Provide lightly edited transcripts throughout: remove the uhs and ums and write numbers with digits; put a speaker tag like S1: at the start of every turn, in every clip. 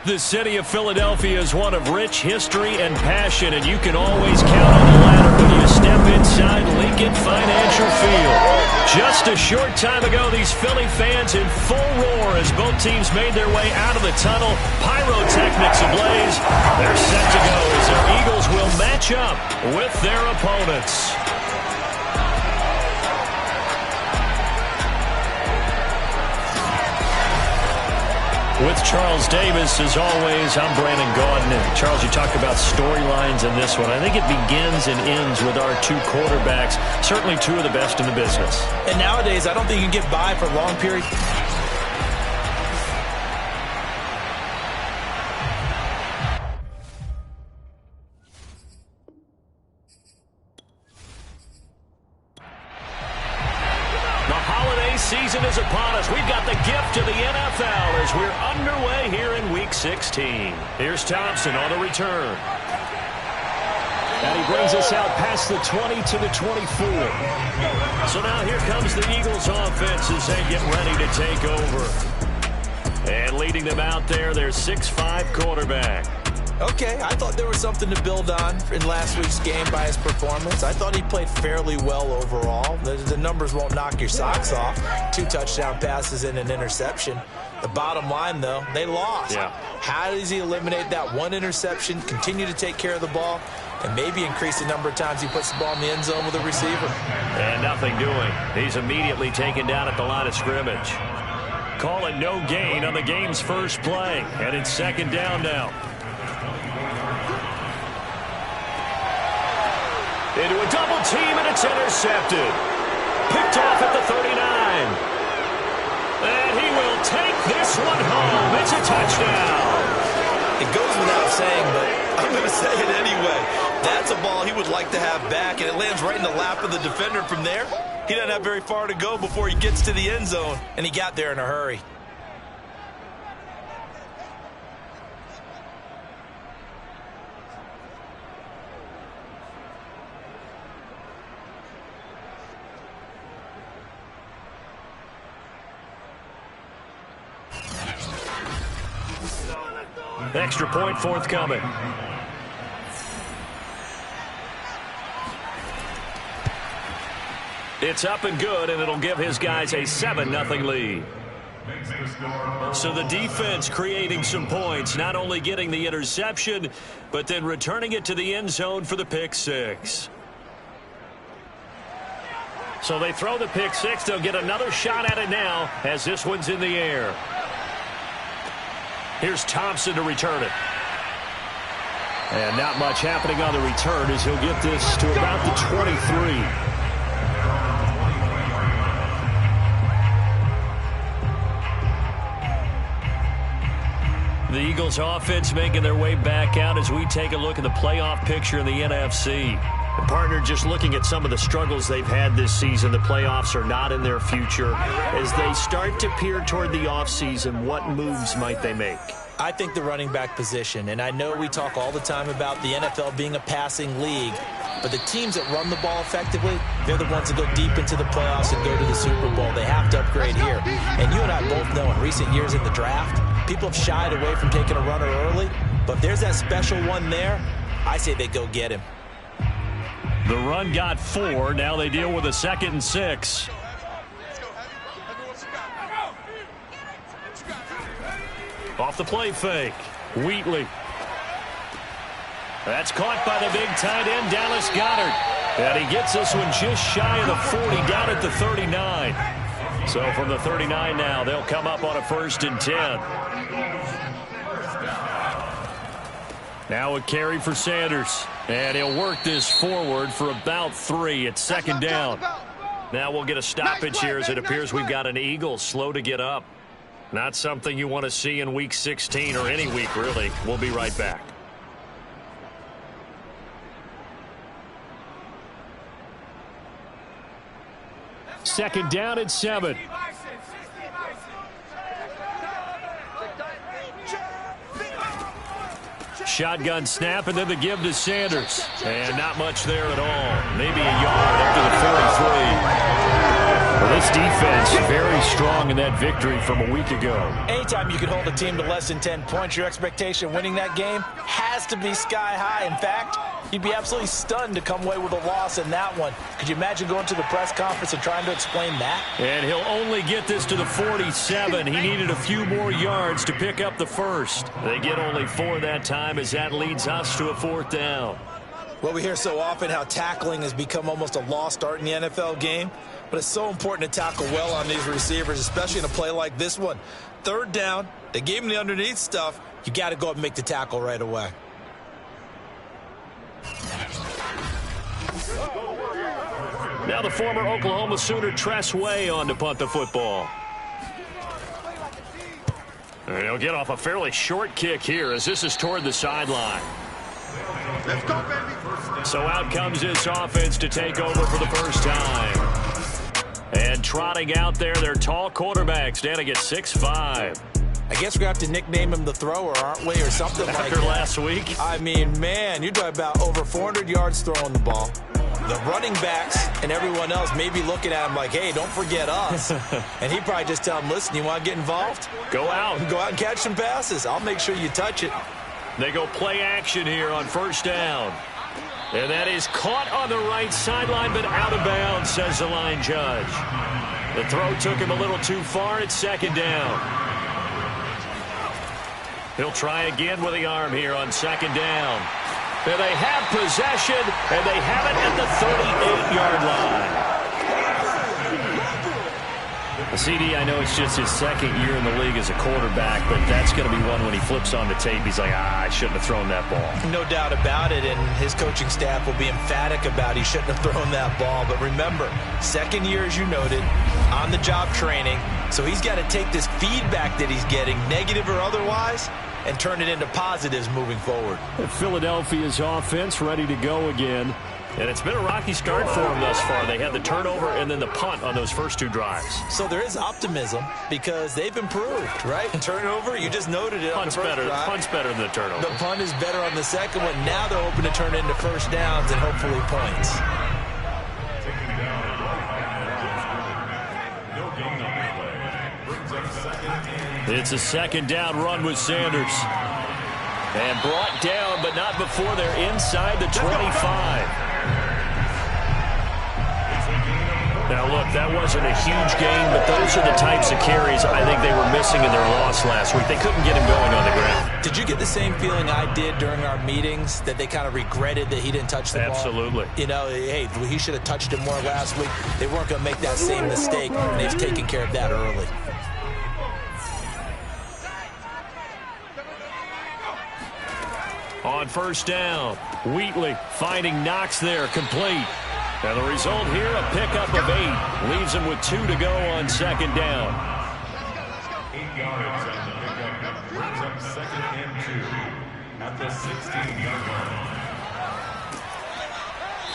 S1: The city of Philadelphia is one of rich history and passion, and you can always count on the ladder when you step inside Lincoln Financial Field. Just a short time ago, these Philly fans in full roar as both teams made their way out of the tunnel. Pyrotechnics ablaze. They're set to go as their Eagles will match up with their opponents. With Charles Davis, as always, I'm Brandon Gaudin. And Charles, you talked about storylines in this one. I think it begins and ends with our two quarterbacks, certainly two of the best in the business.
S2: And nowadays, I don't think you can get by for long periods.
S1: Season is upon us. We've got the gift of the NFL as we're underway here in Week 16. Here's Thompson on the return. And he brings us out past the 20 to the 24. So now here comes the Eagles offense as they get ready to take over. And leading them out there, their 6'5" quarterback.
S2: Okay, I thought there was something to build on in last week's game by his performance. I thought he played fairly well overall. The numbers won't knock your socks off. 2 touchdown passes and an interception. The bottom line, though, they lost.
S1: Yeah.
S2: How does he eliminate that one interception, continue to take care of the ball, and maybe increase the number of times he puts the ball in the end zone with a receiver?
S1: And nothing doing. He's immediately taken down at the line of scrimmage. Call it no gain on the game's first play. And it's second down now. Into a double team, and it's intercepted. Picked off at the 39. And he will take this one home. It's a touchdown.
S2: It goes without saying, but I'm going to say it anyway. That's a ball he would like to have back, and it lands right in the lap of the defender from there. He doesn't have very far to go before he gets to the end zone, and he got there in a hurry.
S1: Extra point forthcoming. It's up and good, and it'll give his guys a 7-0 lead. So the defense creating some points, not only getting the interception, but then returning it to the end zone for the pick six. So they throw the pick six. They'll get another shot at it now as this one's in the air. Here's Thompson to return it. And not much happening on the return as he'll get this to about the 23. The Eagles offense making their way back out as we take a look at the playoff picture in the NFC. The partner, just looking at some of the struggles they've had this season, the playoffs are not in their future. As they start to peer toward the offseason, what moves might they make?
S2: I think the running back position, and I know we talk all the time about the NFL being a passing league, but the teams that run the ball effectively, they're the ones that go deep into the playoffs and go to the Super Bowl. They have to upgrade here. And you and I both know in recent years in the draft, people have shied away from taking a runner early, but if there's that special one there, I say they go get him.
S1: The run got 4. Now they deal with a 2nd and 6. Off the play fake. Wheatley. That's caught by the big tight end, Dallas Goedert. And he gets this one just shy of the 40, down at the 39. So from the 39 now, they'll come up on a 1st and 10. Now a carry for Sanders. And he'll work this forward for about 3. It's 2nd down. Now we'll get a stoppage here as it appears we've got an Eagle slow to get up. Not something you want to see in Week 16 or any week, really. We'll be right back. Second down at 7. Shotgun snap, and then the give to Sanders. And not much there at all. Maybe a yard up to the 43. Well, this defense very strong in that victory from a week ago.
S2: Anytime you can hold a team to less than 10 points, your expectation winning that game has to be sky high. In fact, you'd be absolutely stunned to come away with a loss in that one. Could you imagine going to the press conference and trying to explain that?
S1: And he'll only get this to the 47. He needed a few more yards to pick up the first. They get only 4 that time as that leads us to a 4th down.
S2: Well, we hear so often how tackling has become almost a lost art in the NFL game, but it's so important to tackle well on these receivers, especially in a play like this one. 3rd down, they gave him the underneath stuff. You got to go up and make the tackle right away.
S1: Now the former Oklahoma Sooner Tress Way on to punt the football. And he'll get off a fairly short kick here as this is toward the sideline.
S3: Let's go, baby.
S1: So out comes this offense to take over for the first time. And trotting out there, their tall quarterback standing at 6'5".
S2: I guess we're going to have to nickname him the thrower, aren't we, or something like that.
S1: After last week?
S2: I mean, man, you're talking about over 400 yards throwing the ball. The running backs and everyone else may be looking at him like, hey, don't forget us. And he'd probably just tell him, listen, you want to get involved?
S1: Go out.
S2: Go out and catch some passes. I'll make sure you touch it.
S1: They go play action here on 1st down. And that is caught on the right sideline, but out of bounds, says the line judge. The throw took him a little too far. It's 2nd down. He'll try again with the arm here on 2nd down. And they have possession, and they have it at the 38-yard line. CD, I know it's just his 2nd year in the league as a quarterback, but that's going to be one when he flips on the tape. He's like, I shouldn't have thrown that ball.
S2: No doubt about it, and his coaching staff will be emphatic about he shouldn't have thrown that ball. But remember, 2nd year, as you noted, on-the-job training, so he's got to take this feedback that he's getting, negative or otherwise, and turn it into positives moving forward.
S1: Philadelphia's offense ready to go again. And it's been a rocky start for them thus far. They had the turnover and then the punt on those first 2 drives.
S2: So there is optimism because they've improved, right? Turnover, you just noted it.
S1: Punt's better. Punt's better than the turnover.
S2: The punt is better on the second one. Now they're hoping to turn it into 1st downs and hopefully points.
S1: It's a 2nd down run with Sanders. And brought down, but not before they're inside the 25. Now, look, that wasn't a huge gain, but those are the types of carries I think they were missing in their loss last week. They couldn't get him going on the ground.
S2: Did you get the same feeling I did during our meetings, that they kind of regretted that he didn't touch the ball?
S1: Absolutely.
S2: You know, hey, he should have touched it more last week. They weren't going to make that same mistake, and they've taken care of that early.
S1: On 1st down, Wheatley finding Knox there, complete. And the result here, a pickup of 8. Leaves him with 2 to go on 2nd down.
S3: 8 yards on the pickup. Brings up 2nd and 2 at the 16-yard line.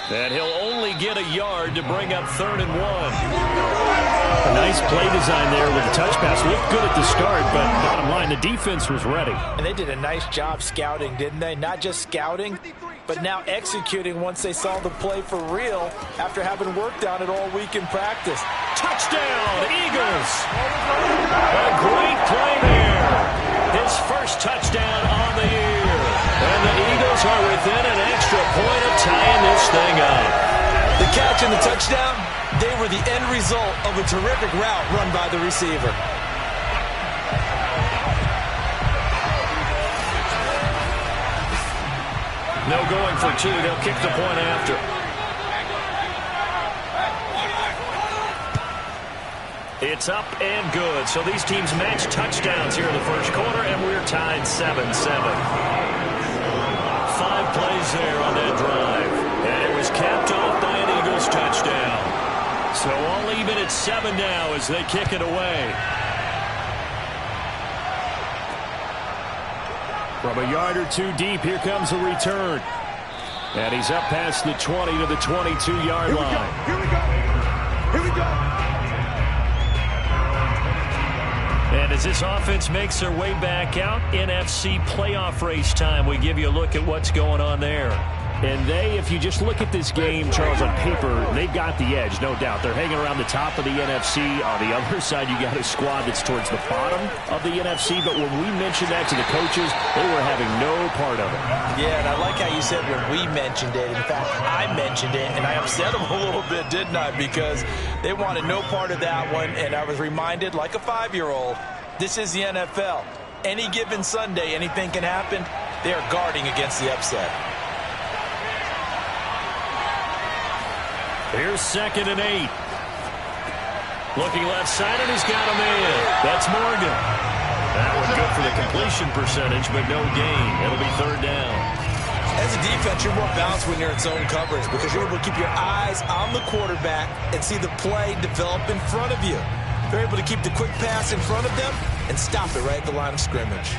S1: And he'll only get a yard to bring up 3rd and 1. A nice play design there with the touch pass. Looked good at the start, but bottom line, the defense was ready.
S2: And they did a nice job scouting, didn't they? Not just scouting, but now executing once they saw the play for real after having worked on it all week in practice.
S1: Touchdown, Eagles! A great play there. His first touchdown on the year. And the Eagles are within an extra point of tying this thing up.
S2: The catch and the touchdown, they were the end result of a terrific route run by the receiver.
S1: No going for 2. They'll kick the point after. It's up and good. So these teams match touchdowns here in the first quarter, and we're tied 7-7. 5 plays there on that drive. And it was capped off by an Eagles touchdown. So all even at 7 now as they kick it away. From a yard or 2 deep, here comes the return. And he's up past the 20 to the 22-yard line.
S3: Here we go. Here we go.
S1: And as this offense makes their way back out, NFC playoff race time, we give you a look at what's going on there. And they, if you just look at this game, Charles, on paper, they've got the edge, no doubt. They're hanging around the top of the NFC. On the other side, you got a squad that's towards the bottom of the NFC. But when we mentioned that to the coaches, they were having no part of it.
S2: Yeah, and I like how you said when we mentioned it. In fact, I mentioned it, and I upset them a little bit, didn't I? Because they wanted no part of that one, and I was reminded, like a 5-year-old, this is the NFL. Any given Sunday, anything can happen. They are guarding against the upset.
S1: Here's 2nd and 8. Looking left side, and he's got him in. That's Morgan. That one good for the completion percentage, but no gain. It'll be 3rd down.
S2: As a defense, you're more balanced when you're in zone coverage because you're able to keep your eyes on the quarterback and see the play develop in front of you. They're able to keep the quick pass in front of them and stop it right at the line of scrimmage.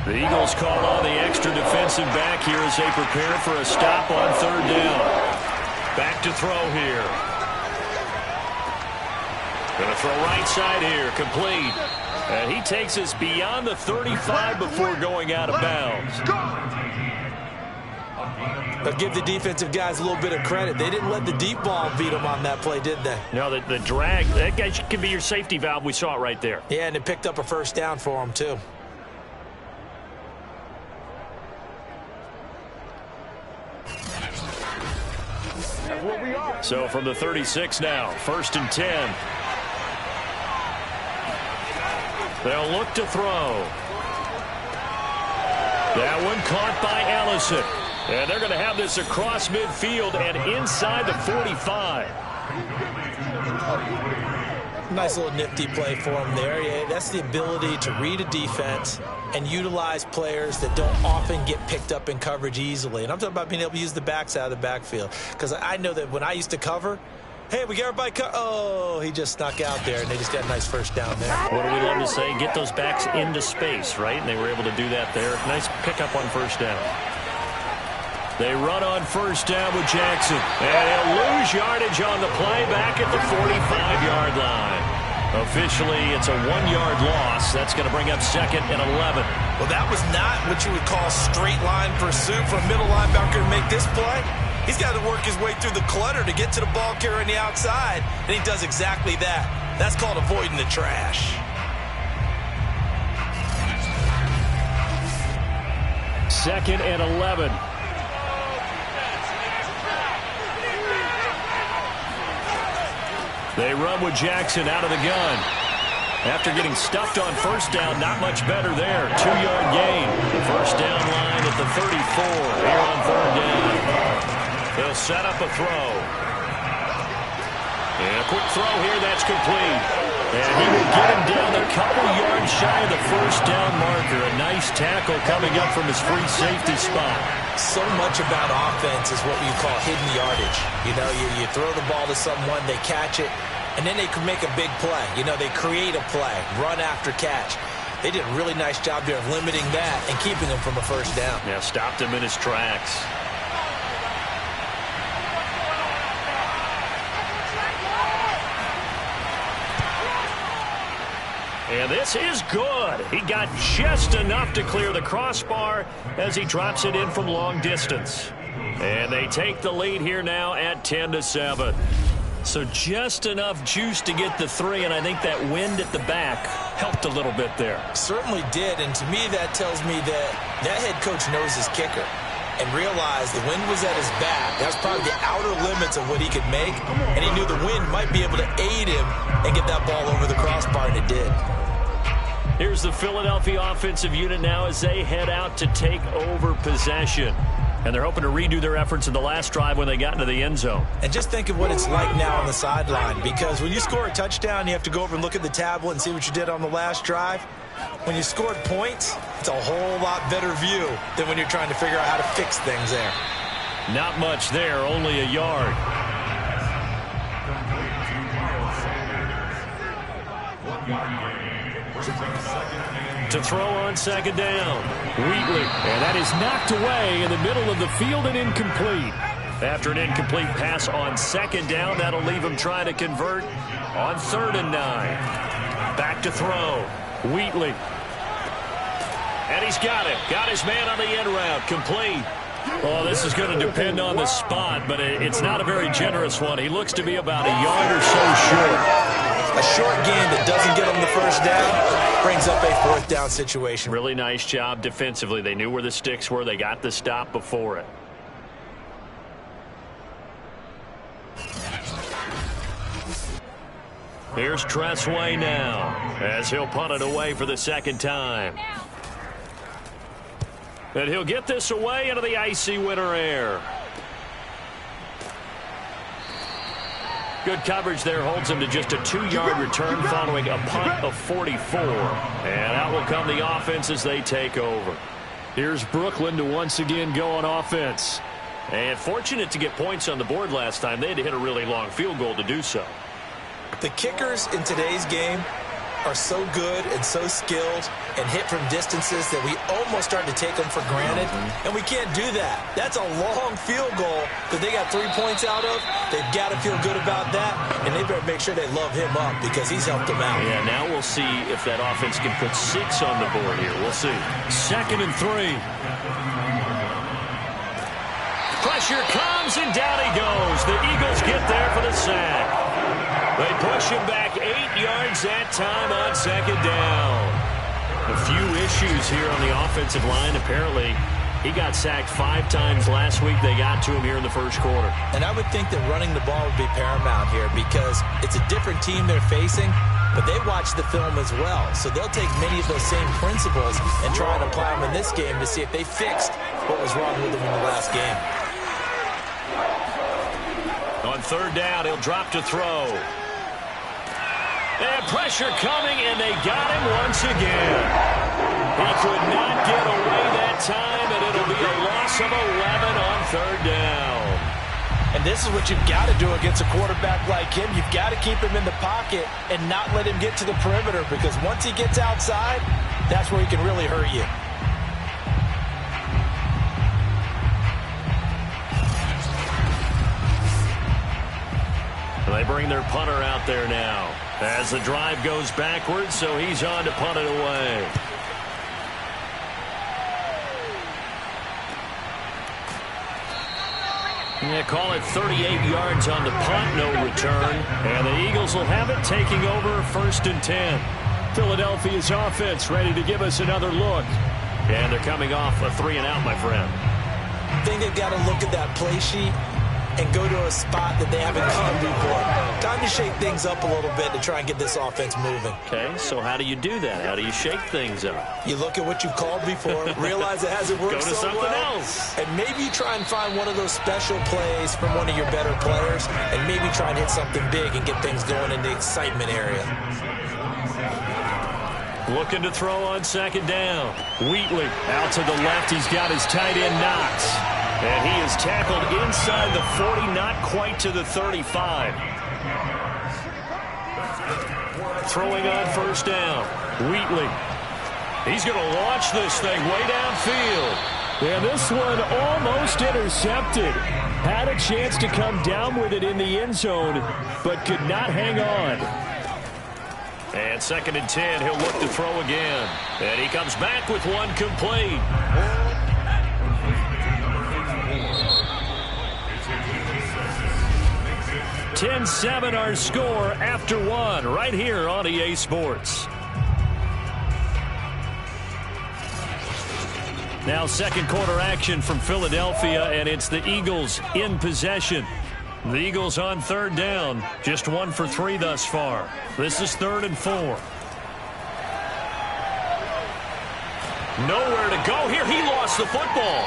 S1: The Eagles call on the extra defensive back here as they prepare for a stop on 3rd down. Back to throw here. Going to throw right side here, complete. And he takes us beyond the 35 before going out of bounds.
S2: But give the defensive guys a little bit of credit. They didn't let the deep ball beat them on that play, did they?
S1: No, the drag, that guy can be your safety valve. We saw it right there.
S2: Yeah, and it picked up a 1st down for them, too.
S1: So from the 36 now, 1st and 10. They'll look to throw. That one caught by Allison. And they're going to have this across midfield and inside the 45.
S2: Nice little nifty play for him there. Yeah, that's the ability to read a defense and utilize players that don't often get picked up in coverage easily. And I'm talking about being able to use the backs out of the backfield. Because I know that when I used to cover, hey, we got everybody oh, he just snuck out there, and they just got a nice 1st down there.
S1: What do we love to say? Get those backs into space, right? And they were able to do that there. Nice pickup on 1st down. They run on 1st down with Jackson. And he'll lose yardage on the play back at the 45-yard line. Officially, it's a 1-yard loss. That's going to bring up 2nd and 11.
S2: Well, that was not what you would call straight line pursuit for a middle linebacker to make this play. He's got to work his way through the clutter to get to the ball carrier on the outside, and he does exactly that. That's called avoiding the trash.
S1: 2nd and 11. They run with Jackson out of the gun. After getting stuffed on 1st down, not much better there. 2-yard gain. The 1st down line at the 34 here on 3rd down. They'll set up a throw. And a quick throw here, that's complete. And he will get him down a couple yards shy of the 1st down marker. A nice tackle coming up from his free safety spot.
S2: So much about offense is what you call hidden yardage. You know, you throw the ball to someone, they catch it, and then they can make a big play. You know, they create a play, run after catch. They did a really nice job there of limiting that and keeping him from a 1st down.
S1: Yeah, stopped him in his tracks. And this is good. He got just enough to clear the crossbar as he drops it in from long distance. And they take the lead here now at 10-7. So just enough juice to get the 3, and I think that wind at the back helped a little bit there.
S2: Certainly did, and to me that tells me that that head coach knows his kicker and realized the wind was at his back. That was probably the outer limits of what he could make, and he knew the wind might be able to aid him and get that ball over the crossbar, and it did.
S1: Here's the Philadelphia offensive unit now as they head out to take over possession. And they're hoping to redo their efforts in the last drive when they got into the end zone.
S2: And just think of what it's like now on the sideline, because when you score a touchdown, you have to go over and look at the tablet and see what you did on the last drive. When you scored points, it's a whole lot better view than when you're trying to figure out how to fix things there.
S1: Not much there, only a yard. To throw on 2nd down. Wheatley, and that is knocked away in the middle of the field and incomplete. After an incomplete pass on 2nd down, that'll leave him trying to convert on 3rd and 9. Back to throw. Wheatley. And he's got it. Got his man on the end route. Complete. Well, this is going to depend on the spot, but it's not a very generous one. He looks to be about a yard or so short.
S2: A short gain that doesn't get him the first down brings up a fourth down situation.
S1: Really nice job defensively. They knew where the sticks were. They got the stop before it. Here's Tressway now as he'll punt it away for the second time. And he'll get this away into the icy winter air. Good coverage there holds him to just a 2-yard return following a punt of 44. And out will come the offense as they take over. Here's Brooklyn to once again go on offense. And fortunate to get points on the board last time. They had to hit a really long field goal to do so.
S2: The kickers in today's game are so good and so skilled and hit from distances that we almost start to take them for granted, and we can't do that. That's a long field goal that they got 3 points out of. They've got to feel good about that, and they better make sure they love him up because he's helped them out.
S1: Yeah, now we'll see if that offense can put 6 on the board here. We'll see. 2nd and 3. Pressure comes, and down he goes. The Eagles get there for the sack. They push him back 8 yards that time on 2nd down. A few issues here on the offensive line. Apparently, he got sacked 5 times last week. They got to him here in the first quarter.
S2: And I would think that running the ball would be paramount here because it's a different team they're facing, but they watch the film as well. So they'll take many of those same principles and try and apply them in this game to see if they fixed what was wrong with them in the last game.
S1: On 3rd down, he'll drop to throw. And pressure coming, and they got him once again. He could not get away that time, and it'll be a loss of 11 on 3rd down.
S2: And this is what you've got to do against a quarterback like him. You've got to keep him in the pocket and not let him get to the perimeter because once he gets outside, that's where he can really hurt you.
S1: They bring their punter out there now as the drive goes backwards, so he's on to punt it away. Yeah, call it 38 yards on the punt, no return. And the Eagles will have it, taking over 1st and 10. Philadelphia's offense ready to give us another look. And they're coming off a 3-and-out, my friend.
S2: I think they've got to look at that play sheet and go to a spot that they haven't come before. Time to shake things up a little bit to try and get this offense moving.
S1: Okay, so how do you do that? How do you shake things up?
S2: You look at what you've called before, realize it hasn't worked
S1: go to
S2: so
S1: something
S2: well,
S1: else.
S2: and maybe you try and find one of those special plays from one of your better players, and maybe try and hit something big and get things going in the excitement area.
S1: Looking to throw on 2nd down. Wheatley out to the left. He's got his tight end Knox. And he is tackled inside the 40, not quite to the 35. Throwing on 1st down. Wheatley. He's going to launch this thing way downfield. And this one almost intercepted. Had a chance to come down with it in the end zone, but could not hang on. And 2nd and 10, he'll look to throw again. And he comes back with one complete. 10-7 our score after 1 right here on EA Sports. Now 2nd quarter action from Philadelphia, and it's the Eagles in possession. The Eagles on 3rd down, just 1 for 3 thus far. This is 3rd and 4. Nowhere to go here. He lost the football.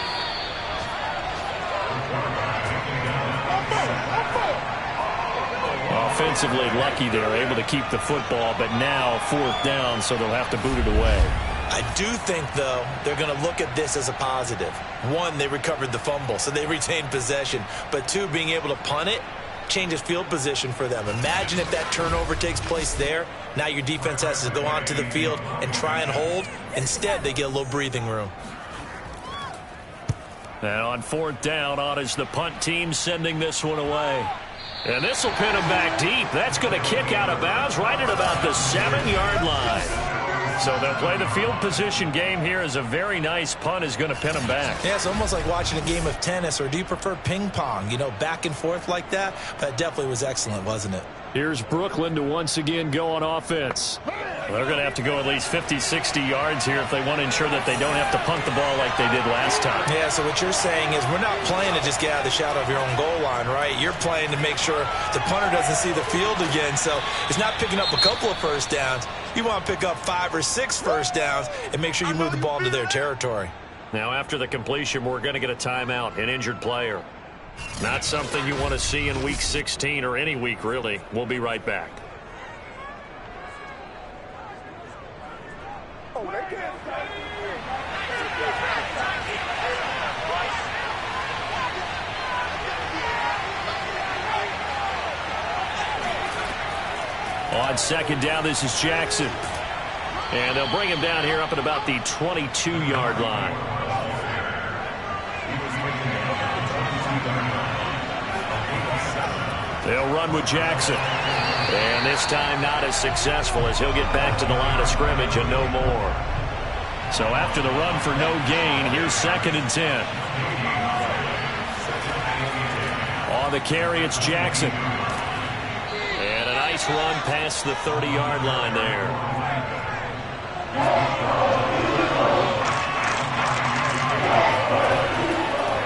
S1: Offensively lucky they're able to keep the football, but now 4th down, so they'll have to boot it away.
S2: I do think, though, they're going to look at this as a positive. 1, they recovered the fumble, so they retained possession. But 2, being able to punt it changes field position for them. Imagine if that turnover takes place there. Now your defense has to go onto the field and try and hold. Instead, they get a little breathing room.
S1: Now on 4th down, on is the punt team sending this one away. And this will pin him back deep. That's going to kick out of bounds right at about the 7-yard line. So they'll play the field position game here as a very nice punt is going to pin them back.
S2: Yeah, it's almost like watching a game of tennis, or do you prefer ping pong? You know, back and forth like that? That definitely was excellent, wasn't it?
S1: Here's Brooklyn to once again go on offense. They're going to have to go at least 50, 60 yards here if they want to ensure that they don't have to punt the ball like they did last time.
S2: Yeah, so what you're saying is we're not playing to just get out of the shadow of your own goal line, right? You're playing to make sure the punter doesn't see the field again. So it's not picking up a couple of first downs. You want to pick up 5 or 6 first downs and make sure you move the ball into their territory.
S1: Now, after the completion, we're going to get a timeout, an injured player. Not something you want to see in Week 16 or any week, really. We'll be right back. On second down, this is Jackson. And they'll bring him down here up at about the 22-yard line. They'll run with Jackson. And this time not as successful as he'll get back to the line of scrimmage and no more. So after the run for no gain, here's 2nd and 10. On the carry, it's Jackson. And a nice run past the 30-yard line there.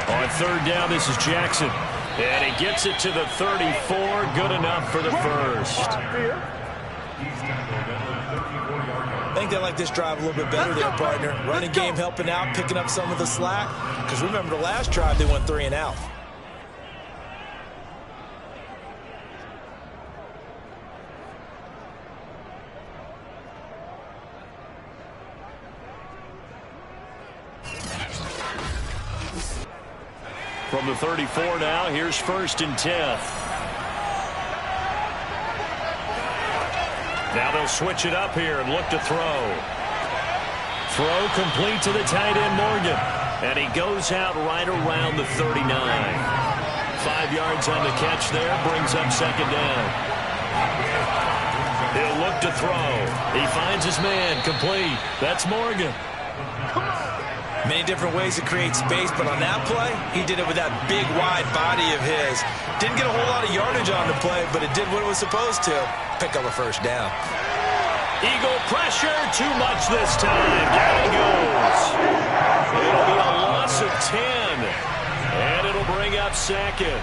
S1: On 3rd down, this is Jackson. And he gets it to the 34. Good enough for the first.
S2: I think they like this drive a little bit better there, partner. Running game helping out, picking up some of the slack. Because remember, the last drive, they went 3 and out.
S1: From the 34 now, here's 1st and 10. Now they'll switch it up here and look to throw. Throw complete to the tight end, Morgan. And he goes out right around the 39. 5 yards on the catch there, brings up 2nd down. He'll look to throw. He finds his man, complete. That's Morgan.
S2: Many different ways to create space, but on that play, he did it with that big, wide body of his. Didn't get a whole lot of yardage on the play, but it did what it was supposed to. Pick up a first down.
S1: Eagle pressure, too much this time. Down he goes. It'll be a loss of 10, and it'll bring up 2nd.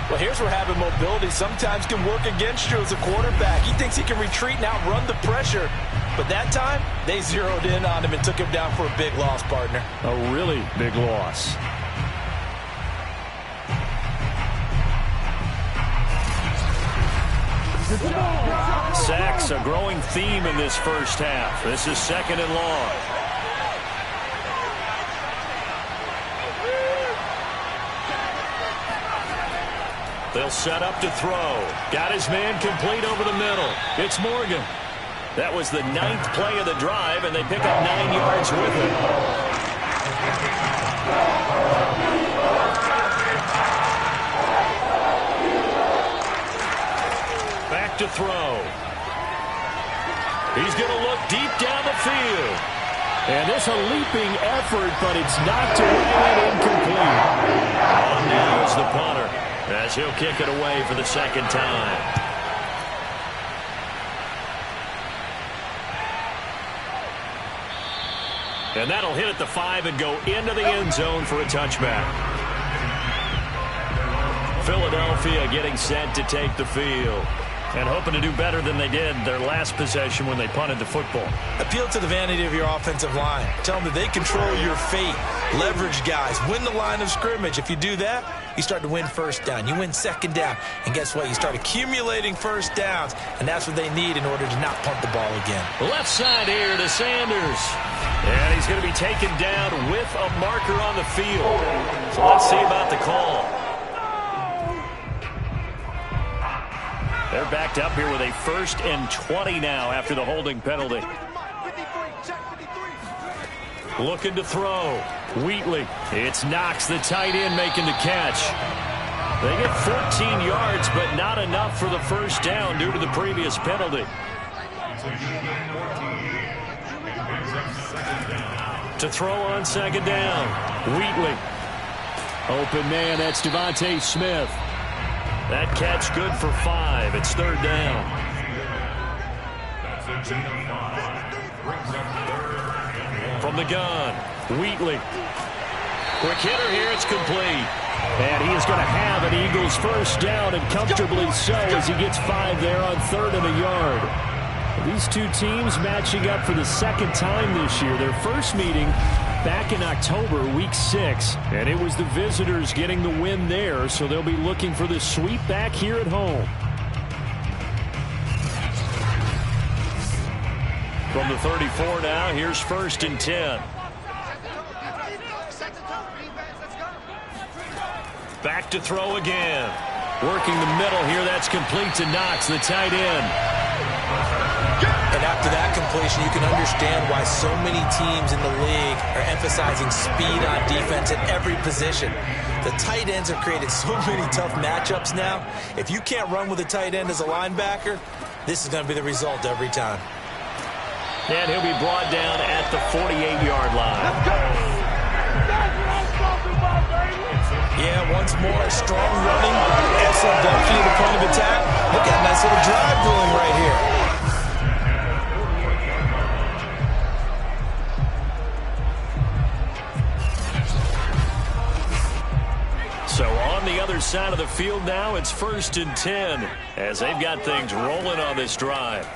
S2: Well, here's where having mobility sometimes can work against you as a quarterback. He thinks he can retreat and outrun the pressure. But that time, they zeroed in on him and took him down for a big loss, partner.
S1: A really big loss. Sacks, a growing theme in this first half. This is 2nd and long. They'll set up to throw. Got his man complete over the middle. It's Morgan. That was the 9th play of the drive, and they pick up 9 yards with it. Back to throw. He's going to look deep down the field. And it's a leaping effort, but it's knocked away and incomplete. On now is the punter, as he'll kick it away for the 2nd time. And that'll hit at the 5 and go into the end zone for a touchback. Philadelphia getting set to take the field. And hoping to do better than they did their last possession when they punted the football.
S2: Appeal to the vanity of your offensive line. Tell them that they control your fate. Leverage guys. Win the line of scrimmage. If you do that, you start to win first down. You win 2nd down. And guess what? You start accumulating first downs. And that's what they need in order to not punt the ball again.
S1: Left side here to Sanders. And he's going to be taken down with a marker on the field. So let's see about the call. They're backed up here with a 1st and 20 now after the holding penalty. Looking to throw. Wheatley. It's Knox, the tight end, making the catch. They get 14 yards, but not enough for the first down due to the previous penalty.
S3: brings up second down.
S1: To throw on second down, Wheatley. Open man, that's Devontae Smith. That catch good for 5. It's third down.
S3: That's a chain of 5. Brings up third and 1.
S1: From the gun, Wheatley. Quick hitter here, it's complete. And he is going to have an Eagles first down, and comfortably so, as he gets 5 there on 3rd and a yard. These two teams matching up for the second time this year. Their first meeting back in October, week 6, and it was the visitors getting the win there, so they'll be looking for the sweep back here at home. From the 34 now, here's 1st and 10. Back to throw again. Working the middle here, that's complete to Knox, the tight end.
S2: And after that completion, you can understand why so many teams in the league are emphasizing speed on defense at every position. The tight ends have created so many tough matchups now. If you can't run with a tight end as a linebacker, this is going to be the result every time.
S1: And he'll be brought down at the 48-yard line.
S4: Let's go! That's what I'm talking about, baby!
S2: Yeah, once more, strong running, excellent velocity to the point of attack. Look at that nice little drive going right here.
S1: So on the other side of the field now, it's 1st and 10 as they've got things rolling on this drive.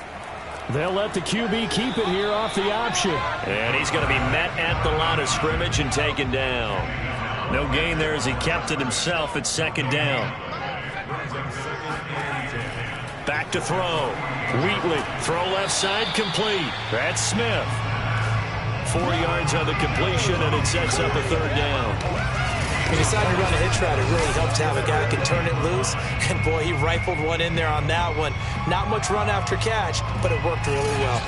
S1: They'll let the QB keep it here off the option. And he's going to be met at the line of scrimmage and taken down. No gain there as he kept it himself at 2nd down. Back to throw. Wheatley, throw left side, complete. That's Smith. 4 yards on the completion, and it sets up a 3rd down.
S2: He decided to run a hitch route. It really helps to have a guy who can turn it loose. And, boy, he rifled one in there on that one. Not much run after catch, but it worked really well.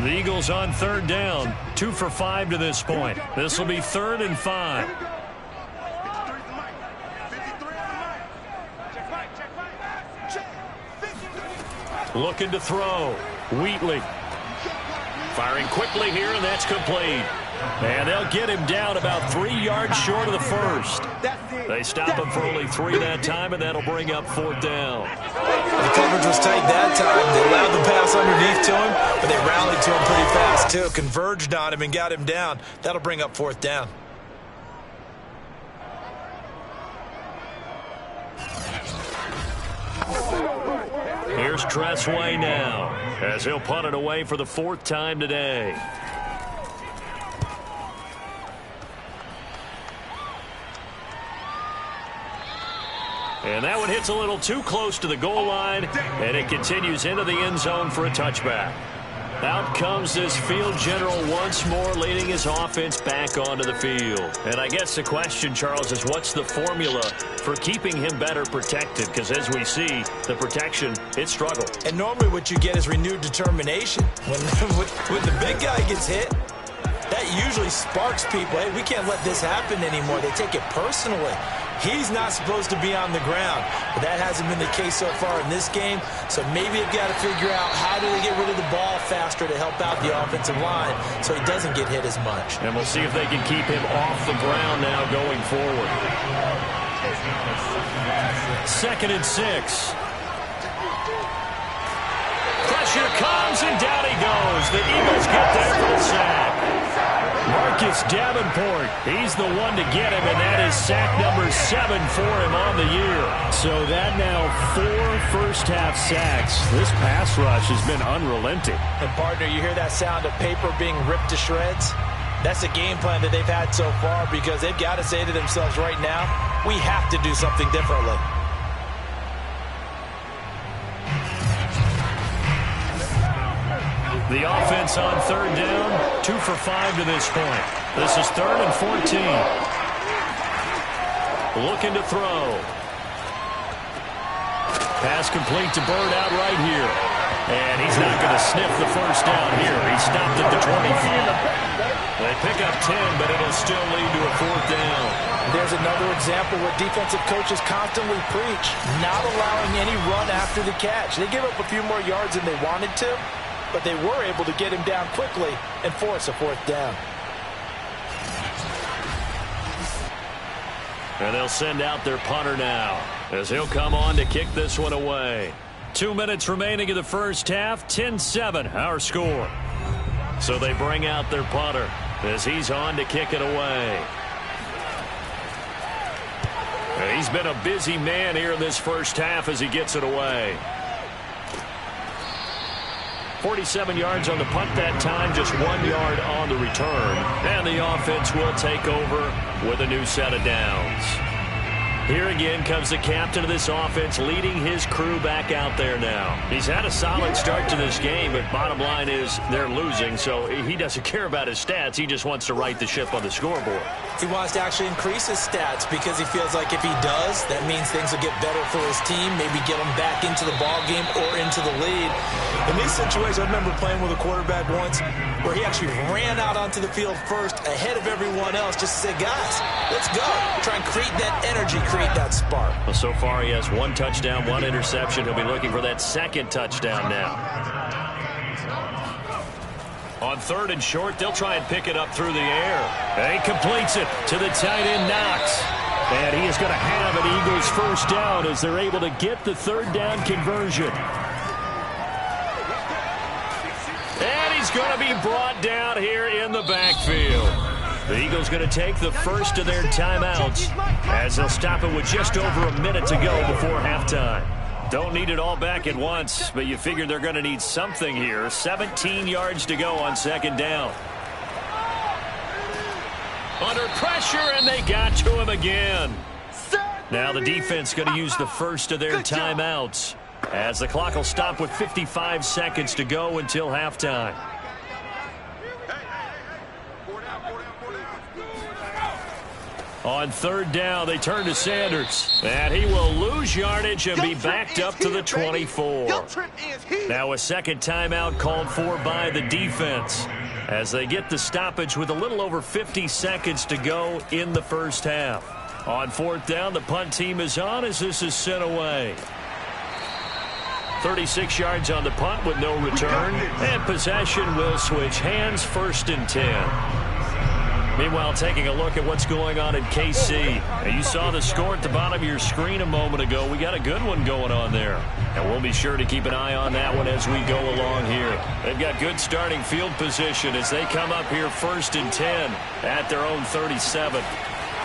S1: The Eagles on 3rd down. 2 for 5 to this point. This will be 3rd and 5. Looking to throw. Wheatley. Firing quickly here, and that's complete. And they'll get him down about 3 yards short of the first. They stop him for only 3 that time, and that'll bring up 4th down.
S2: The coverage was tight that time. They allowed the pass underneath to him, but they rallied to him pretty fast, too. Converged on him and got him down. That'll bring up 4th down.
S1: Here's Tressway now, as he'll punt it away for the 4th time today. And that one hits a little too close to the goal line, and it continues into the end zone for a touchback. Out comes this field general once more, leading his offense back onto the field. And I guess the question, Charles, is what's the formula for keeping him better protected? Because as we see, the protection, it struggled.
S2: And normally what you get is renewed determination. When the big guy gets hit, that usually sparks people. Hey, we can't let this happen anymore. They take it personally. He's not supposed to be on the ground, but that hasn't been the case so far in this game. So maybe they've got to figure out how do they get rid of the ball faster to help out the offensive line so he doesn't get hit as much.
S1: And we'll see if they can keep him off the ground now going forward. 2nd and 6. Pressure comes, and down he goes. The Eagles get there for the sack. Marcus Davenport, he's the one to get him, and that is sack number 7 for him on the year. So that now 4 first-half sacks. This pass rush has been unrelenting.
S2: And, partner, you hear that sound of paper being ripped to shreds? That's a game plan that they've had so far because they've got to say to themselves right now, we have to do something differently.
S1: The offense on 3rd down, 2 for 5 to this point. This is 3rd and 14. Looking to throw. Pass complete to Bird out right here. And he's not going to sniff the first down here. He stopped at the 25. They pick up 10, but it'll still lead to a 4th down.
S2: There's another example where defensive coaches constantly preach, not allowing any run after the catch. They give up a few more yards than they wanted to, but they were able to get him down quickly and force a fourth down.
S1: And they'll send out their punter now, as he'll come on to kick this one away. 2 minutes remaining in the first half, 10-7 our score. So they bring out their punter as he's on to kick it away. And he's been a busy man here in this first half as he gets it away. 47 yards on the punt that time, just 1 yard on the return. And the offense will take over with a new set of downs. Here again comes the captain of this offense, leading his crew back out there now. He's had a solid start to this game, but bottom line is they're losing, so he doesn't care about his stats. He just wants to right the ship on the scoreboard.
S2: He wants to actually increase his stats because he feels like if he does, that means things will get better for his team, maybe get them back into the ball game or into the lead. In these situations, I remember playing with a quarterback once where he actually ran out onto the field first ahead of everyone else just to say, guys, let's go. Try and create that energy, create that spark.
S1: Well, so far he has 1 touchdown, 1 interception. He'll be looking for that second touchdown now. On 3rd and short, they'll try and pick it up through the air. And he completes it to the tight end, Knox. And he is going to have an Eagles first down as they're able to get the 3rd down conversion. And he's going to be brought down here in the backfield. The Eagles going to take the first of their timeouts as they'll stop it with just over a minute to go before halftime. Don't need it all back at once, but you figure they're going to need something here. 17 yards to go on 2nd down. Under pressure, and they got to him again. Now the defense going to use the first of their timeouts as the clock will stop with 55 seconds to go until halftime. On 3rd down, they turn to Sanders. And he will lose yardage and be backed up to the 24. Now a second timeout called for by the defense as they get the stoppage with a little over 50 seconds to go in the first half. On 4th down, the punt team is on as this is sent away. 36 yards on the punt with no return. And possession will switch hands, 1st and 10. Meanwhile, taking a look at what's going on in KC. Now, you saw the score at the bottom of your screen a moment ago. We got a good one going on there. And we'll be sure to keep an eye on that one as we go along here. They've got good starting field position as they come up here 1st and 10 at their own 37.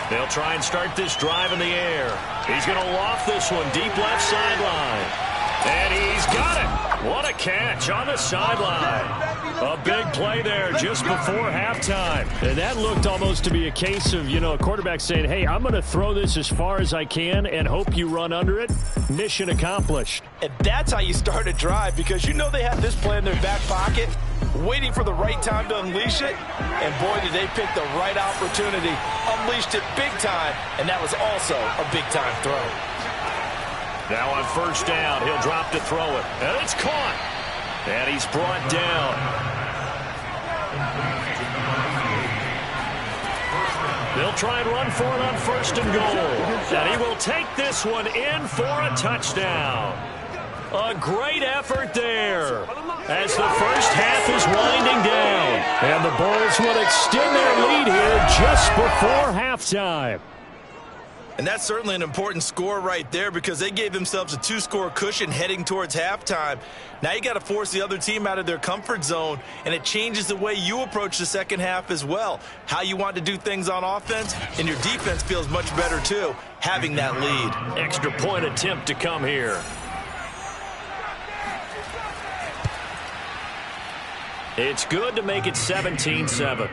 S1: They'll try and start this drive in the air. He's going to loft this one deep left sideline. And he's got it. What a catch on the sideline. A big play there just before halftime. And that looked almost to be a case of, a quarterback saying, hey, I'm going to throw this as far as I can and hope you run under it. Mission accomplished.
S2: And that's how you start a drive because they have this play in their back pocket, waiting for the right time to unleash it. And boy, did they pick the right opportunity. Unleashed it big time, and that was also a big-time throw.
S1: Now on 1st down, he'll drop to throw it. And it's caught. And he's brought down. They'll try and run for it on 1st and goal. And he will take this one in for a touchdown. A great effort there as the first half is winding down. And the Bulls will extend their lead here just before halftime.
S2: And that's certainly an important score right there because they gave themselves a 2-score cushion heading towards halftime. Now you got to force the other team out of their comfort zone, and it changes the way you approach the second half as well. How you want to do things on offense, and your defense feels much better too, having that lead.
S1: Extra point attempt to come here. It's good to make it 17-7.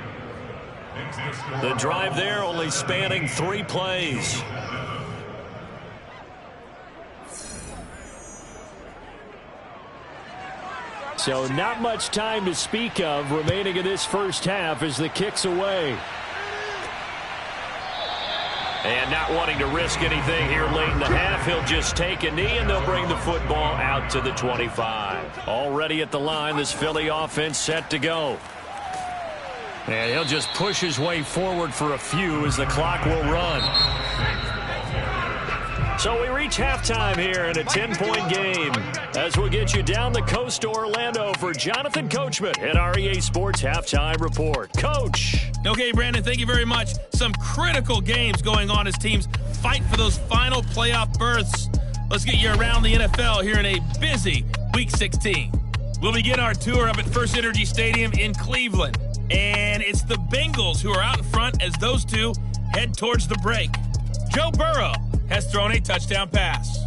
S1: The drive there only spanning 3 plays. So not much time to speak of remaining in this first half as the kick's away. And not wanting to risk anything here late in the half, he'll just take a knee and they'll bring the football out to the 25. Already at the line, this Philly offense set to go. And he'll just push his way forward for a few as the clock will run. So we reach halftime here in a 10-point game as we'll get you down the coast to Orlando for Jonathan Coachman at our EA Sports Halftime Report. Coach.
S5: Okay, Brandon, thank you very much. Some critical games going on as teams fight for those final playoff berths. Let's get you around the NFL here in a busy Week 16. We'll begin our tour up at First Energy Stadium in Cleveland. And it's the Bengals who are out in front as those two head towards the break. Joe Burrow has thrown a touchdown pass.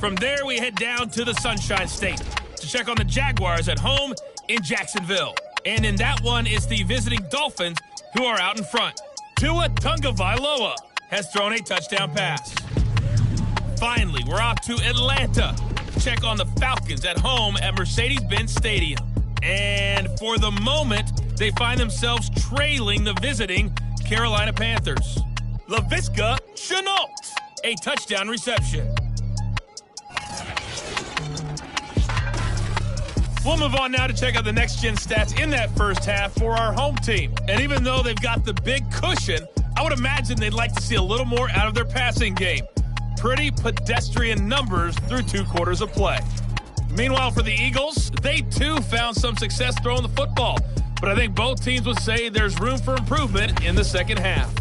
S5: From there, we head down to the Sunshine State to check on the Jaguars at home in Jacksonville. And in that one, it's the visiting Dolphins who are out in front. Tua Tagovailoa has thrown a touchdown pass. Finally, we're off to Atlanta to check on the Falcons at home at Mercedes-Benz Stadium. And for the moment, they find themselves trailing the visiting Carolina Panthers. Laviska Shenault, a touchdown reception. We'll move on now to check out the next-gen stats in that first half for our home team. And even though they've got the big cushion, I would imagine they'd like to see a little more out of their passing game. Pretty pedestrian numbers through 2 quarters of play. Meanwhile, for the Eagles, they too found some success throwing the football. But I think both teams would say there's room for improvement in the second half.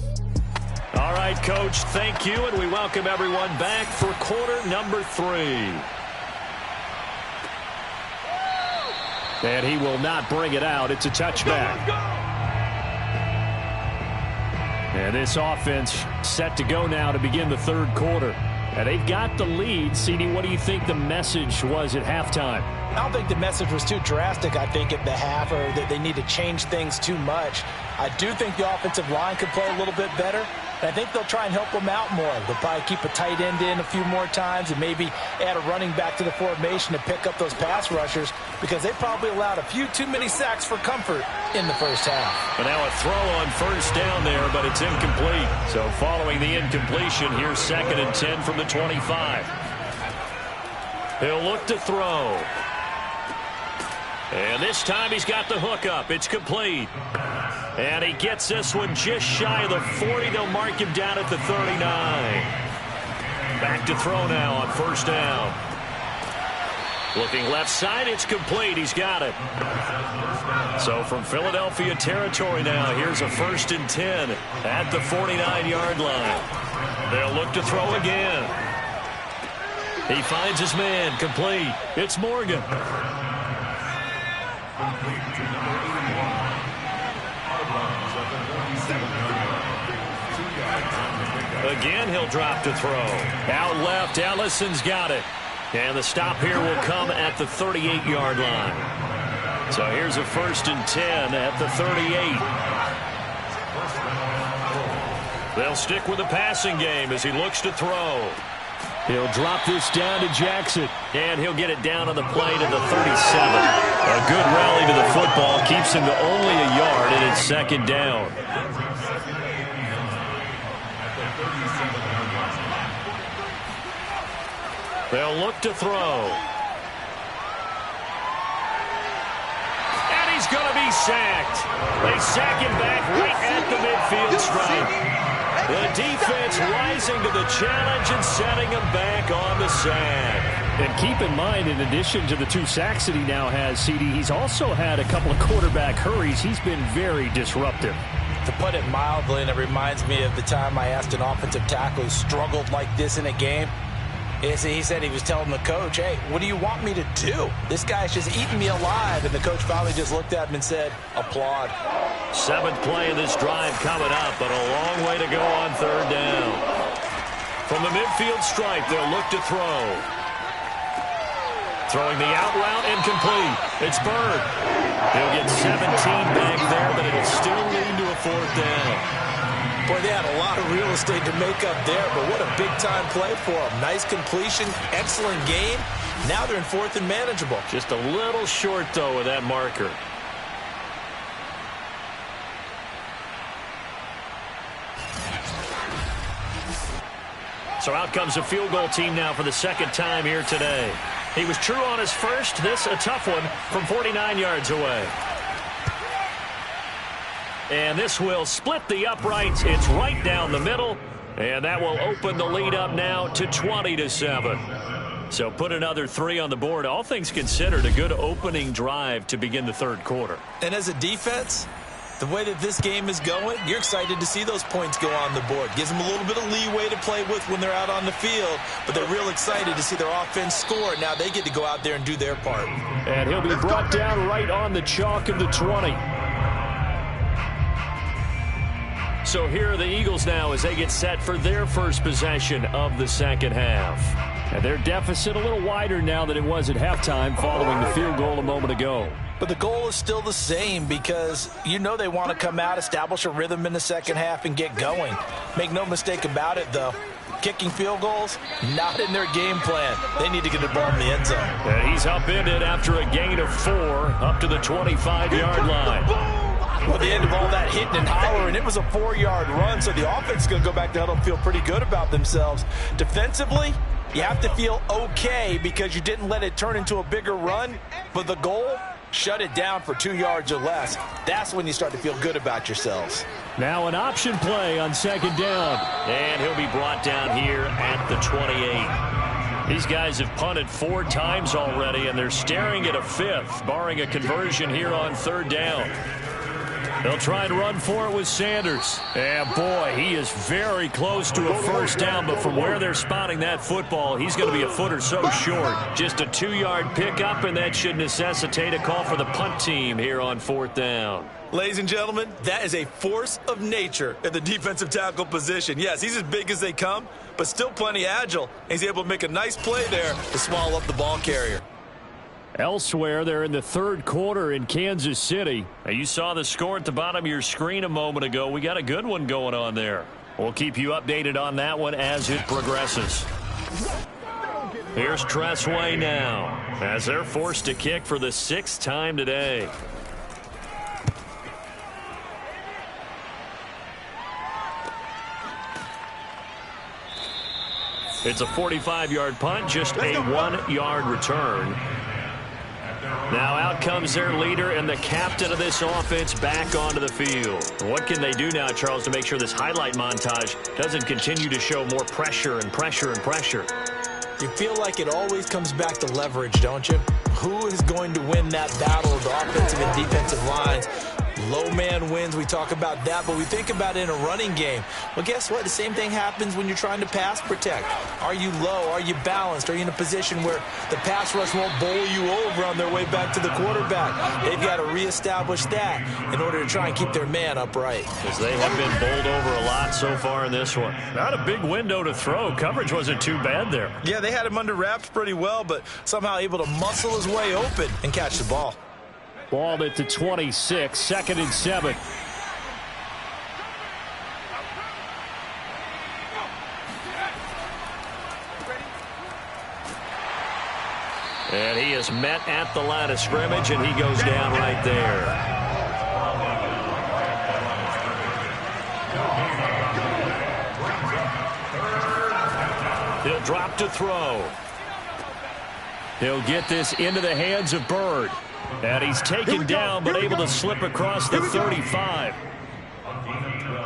S1: All right, Coach, thank you, and we welcome everyone back for quarter number 3. And he will not bring it out. It's a touchback. And this offense set to go now to begin the third quarter. And they've got the lead. CD, what do you think the message was at halftime?
S2: I don't think the message was too drastic, I think, at the half, or that they need to change things too much. I do think the offensive line could play a little bit better. And I think they'll try and help them out more. They'll probably keep a tight end in a few more times and maybe add a running back to the formation to pick up those pass rushers, because they probably allowed a few too many sacks for comfort in the first half.
S1: But now a throw on first down there, but it's incomplete. So following the incompletion, here's 2nd and 10 from the 25. He'll look to throw. And this time he's got the hook up. It's complete. And he gets this one just shy of the 40. They'll mark him down at the 39. Back to throw now on first down. Looking left side, it's complete. He's got it. So from Philadelphia territory now, here's a 1st and 10 at the 49-yard line. They'll look to throw again. He finds his man, complete. It's Morgan. Again, he'll drop to throw. Out left, Ellison's got it. And the stop here will come at the 38-yard line. So here's a 1st and 10 at the 38. They'll stick with the passing game as he looks to throw. He'll drop this down to Jackson, and he'll get it down on the play to the 37. A good rally to the football keeps him to only a yard, and it's 2nd down. They'll look to throw. And he's going to be sacked. They sack him back right at the midfield stripe. The defense rising to the challenge and setting him back on the sack. And keep in mind, in addition to the 2 sacks that he now has, CD, he's also had a couple of quarterback hurries. He's been very disruptive.
S2: To put it mildly, and it reminds me of the time I asked an offensive tackle who struggled like this in a game. He said he was telling the coach, hey, what do you want me to do? This guy's just eating me alive. And the coach finally just looked at him and said, applaud.
S1: 7th play of this drive coming up, but a long way to go on 3rd down. From the midfield stripe, they'll look to throw. Throwing the out route, incomplete. It's Bird. He'll get 17 back there, but it'll still lead to a 4th down.
S2: Boy, they had a lot of real estate to make up there, but what a big-time play for them. Nice completion, excellent game. Now they're in 4th and manageable.
S1: Just a little short, though, with that marker. So out comes a field goal team now for the 2nd time here today. He was true on his first. This a tough one from 49 yards away. And this will split the uprights. It's right down the middle. And that will open the lead up now to 20-7. So put another 3 on the board. All things considered, a good opening drive to begin the third quarter.
S2: And as a defense, the way that this game is going, you're excited to see those points go on the board. Gives them a little bit of leeway to play with when they're out on the field, but they're real excited to see their offense score. Now they get to go out there and do their part.
S1: And he'll be brought down right on the chalk of the 20. So here are the Eagles now as they get set for their first possession of the second half. And their deficit a little wider now than it was at halftime following the field goal a moment ago.
S2: But the goal is still the same because you know they want to come out, establish a rhythm in the second half, and get going. Make no mistake about it, though. Kicking field goals, not in their game plan. They need to get the ball in the end zone.
S1: And he's upended after a gain of 4 up to the 25-yard line.
S2: Well, at the end of all that hitting and hollering, it was a 4-yard run, so the offense is going to go back to huddle and feel pretty good about themselves. Defensively, you have to feel okay because you didn't let it turn into a bigger run, but the goal, shut it down for 2 yards or less. That's when you start to feel good about yourselves.
S1: Now an option play on second down. And he'll be brought down here at the 28. These guys have punted 4 times already, and they're staring at a 5th, barring a conversion here on third down. They'll try and run for it with Sanders. And boy, he is very close to a first down, but from where they're spotting that football, he's going to be a foot or so short. Just a 2-yard pickup, and that should necessitate a call for the punt team here on fourth down.
S2: Ladies and gentlemen, that is a force of nature at the defensive tackle position. Yes, he's as big as they come, but still plenty agile. He's able to make a nice play there to swallow up the ball carrier.
S1: Elsewhere, they're in the third quarter in Kansas City. Now, you saw the score at the bottom of your screen a moment ago. We got a good one going on there. We'll keep you updated on that one as it progresses. Here's Tressway now as they're forced to kick for the 6th time today. It's a 45-yard punt, just a 1-yard return. Now out comes their leader and the captain of this offense back onto the field. What can they do now, Charles, to make sure this highlight montage doesn't continue to show more pressure and pressure and pressure?
S2: You feel like it always comes back to leverage, don't you? Who is going to win that battle of the offensive and defensive lines? Low man wins. We talk about that, but we think about it in a running game. Well, guess what? The same thing happens when you're trying to pass protect. Are you low? Are you balanced? Are you in a position where the pass rush won't bowl you over on their way back to the quarterback? They've got to reestablish that in order to try and keep their man upright.
S1: Because they have been bowled over a lot so far in this one. Not a big window to throw. Coverage wasn't too bad there.
S2: Yeah, they had him under wraps pretty well, but somehow able to muscle his way open and catch the ball.
S1: Ball at the 26, 2nd and 7. And he is met at the line of scrimmage, and he goes down right there. He'll drop to throw. He'll get this into the hands of Bird. And he's taken down, but able to slip across the 35.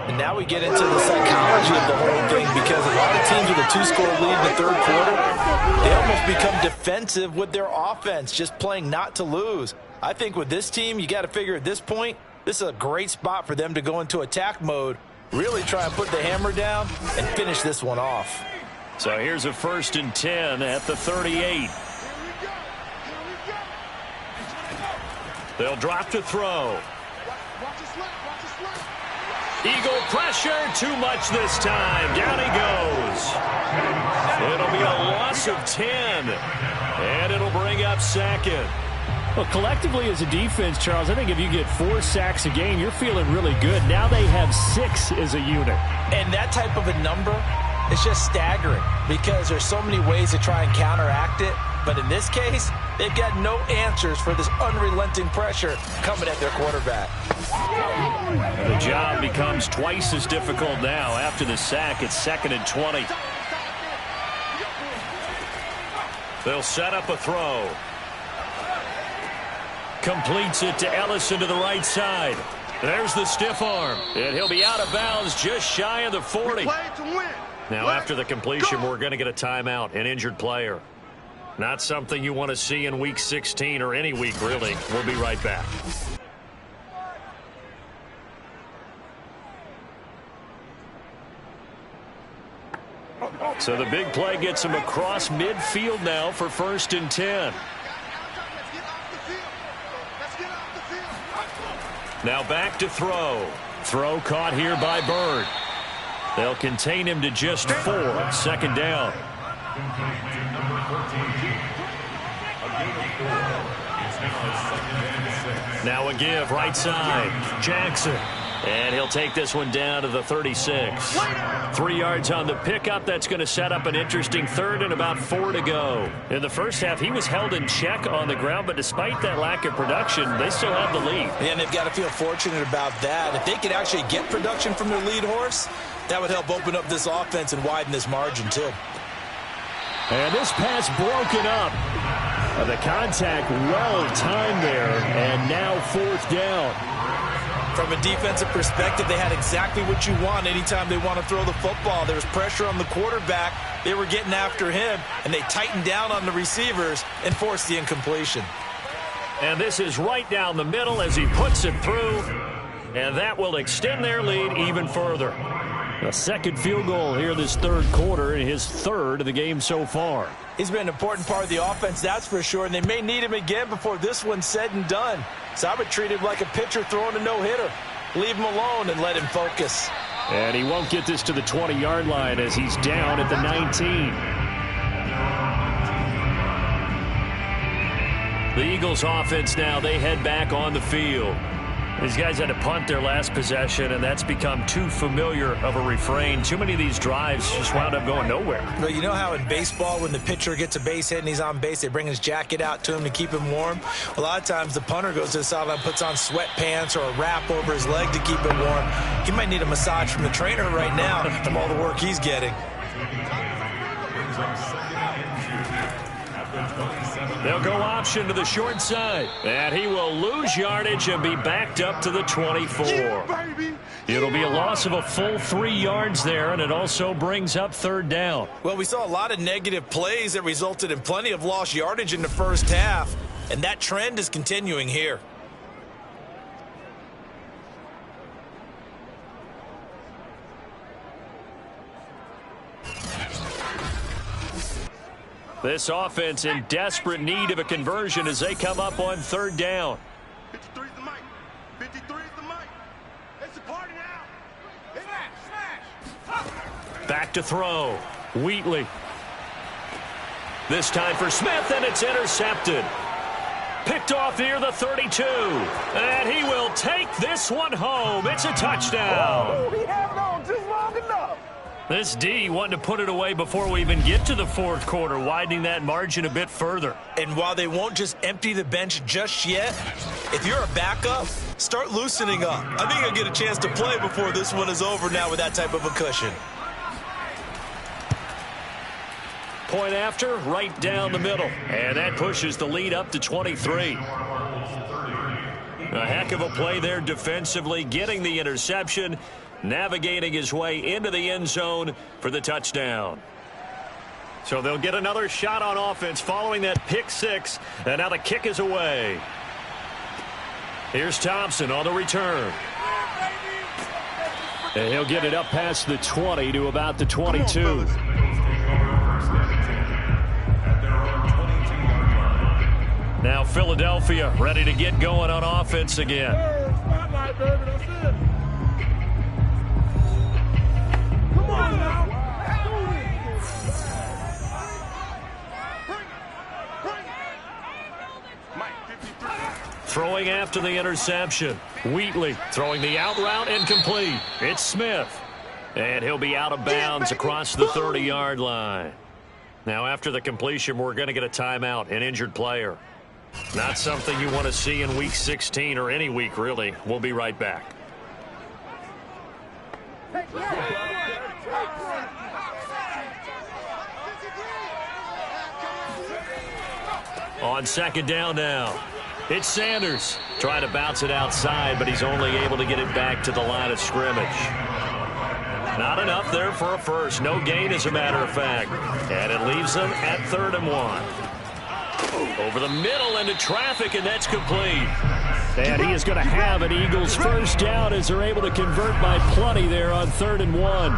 S2: And now we get into the psychology of the whole thing, because a lot of teams with a 2-score lead in the third quarter, they almost become defensive with their offense, just playing not to lose. I think with this team, you got to figure at this point, this is a great spot for them to go into attack mode, really try and put the hammer down and finish this one off.
S1: So here's a 1st and 10 at the 38. They'll drop to throw. Eagle pressure, too much this time. Down he goes. It'll be a loss of 10. And it'll bring up 2nd. Well, collectively as a defense, Charles, I think if you get 4 sacks a game, you're feeling really good. Now they have 6 as a unit.
S2: And that type of a number is just staggering because there's so many ways to try and counteract it. But in this case, they've got no answers for this unrelenting pressure coming at their quarterback.
S1: The job becomes twice as difficult now after the sack. It's 2nd and 20. They'll set up a throw. Completes it to Ellison to the right side. There's the stiff arm, and he'll be out of bounds just shy of the 40. Now, after the completion, we're going to get a timeout, an injured player. Not something you want to see in Week 16 or any week, really. We'll be right back. So the big play gets him across midfield now for 1st and 10. Now back to throw. Throw caught here by Bird. They'll contain him to just 4. 2nd down. Now a give right side. Jackson. And he'll take this one down to the 36. 3 yards on the pickup. That's going to set up an interesting 3rd and about 4 to go. In the first half, he was held in check on the ground, but despite that lack of production, they still have the lead.
S2: And they've got to feel fortunate about that. If they could actually get production from their lead horse, that would help open up this offense and widen this margin, too.
S1: And this pass broken up. The contact well timed there, and now 4th down.
S2: From a defensive perspective, they had exactly what you want anytime they want to throw the football. There was pressure on the quarterback. They were getting after him, and they tightened down on the receivers and forced the incompletion.
S1: And this is right down the middle as he puts it through, and that will extend their lead even further. A 2nd field goal here this 3rd quarter, and his 3rd of the game so far.
S2: He's been an important part of the offense, that's for sure, and they may need him again before this one's said and done. So I would treat him like a pitcher throwing a no-hitter. Leave him alone and let him focus.
S1: And he won't get this to the 20-yard line as he's down at the 19. The Eagles offense now, they head back on the field. These guys had to punt their last possession, and that's become too familiar of a refrain. Too many of these drives just wound up going nowhere.
S2: Well, you know how in baseball, when the pitcher gets a base hit and he's on base, they bring his jacket out to him to keep him warm? A lot of times the punter goes to the sideline, puts on sweatpants or a wrap over his leg to keep him warm. He might need a massage from the trainer right now from all the work he's getting.
S1: They'll go option to the short side. And he will lose yardage and be backed up to the 24. It'll be a loss of a full 3 yards there, and it also brings up 3rd down.
S2: Well, we saw a lot of negative plays that resulted in plenty of lost yardage in the first half, and that trend is continuing here.
S1: This offense in desperate need of a conversion as they come up on 3rd down.
S4: 53 is the mic. 53 is the mic. It's a party now. Smash.
S1: Back to throw. Wheatley. This time for Smith, and it's intercepted. Picked off near the 32. And he will take this one home. It's a touchdown.
S4: Oh, he had it on just long enough.
S1: This D wanting to put it away before we even get to the 4th quarter, widening that margin a bit further.
S2: And while they won't just empty the bench just yet, if you're a backup, start loosening up. I think you'll get a chance to play before this one is over now with that type of a cushion.
S1: Point after, right down the middle. And that pushes the lead up to 23. A heck of a play there defensively, getting the interception, navigating his way into the end zone for the touchdown. So they'll get another shot on offense following that pick 6, and now the kick is away. Here's Thompson on the return. And he'll get it up past the 20 to about the 22. Now Philadelphia ready to get going on offense again.
S4: Spotlight, baby. That's it. Come on now.
S1: Throwing after the interception. Wheatley throwing the out route incomplete. It's Smith. And he'll be out of bounds across the 30-yard line. Now after the completion, we're going to get a timeout, an injured player. Not something you want to see in Week 16 or any week, really. We'll be right back. On 2nd down now. It's Sanders trying to bounce it outside, but he's only able to get it back to the line of scrimmage. Not enough there for a first. No gain, as a matter of fact. And it leaves them at 3rd and 1. Over the middle into traffic, and that's complete. And he is going to have an Eagles first down as they're able to convert by plenty there on 3rd and 1.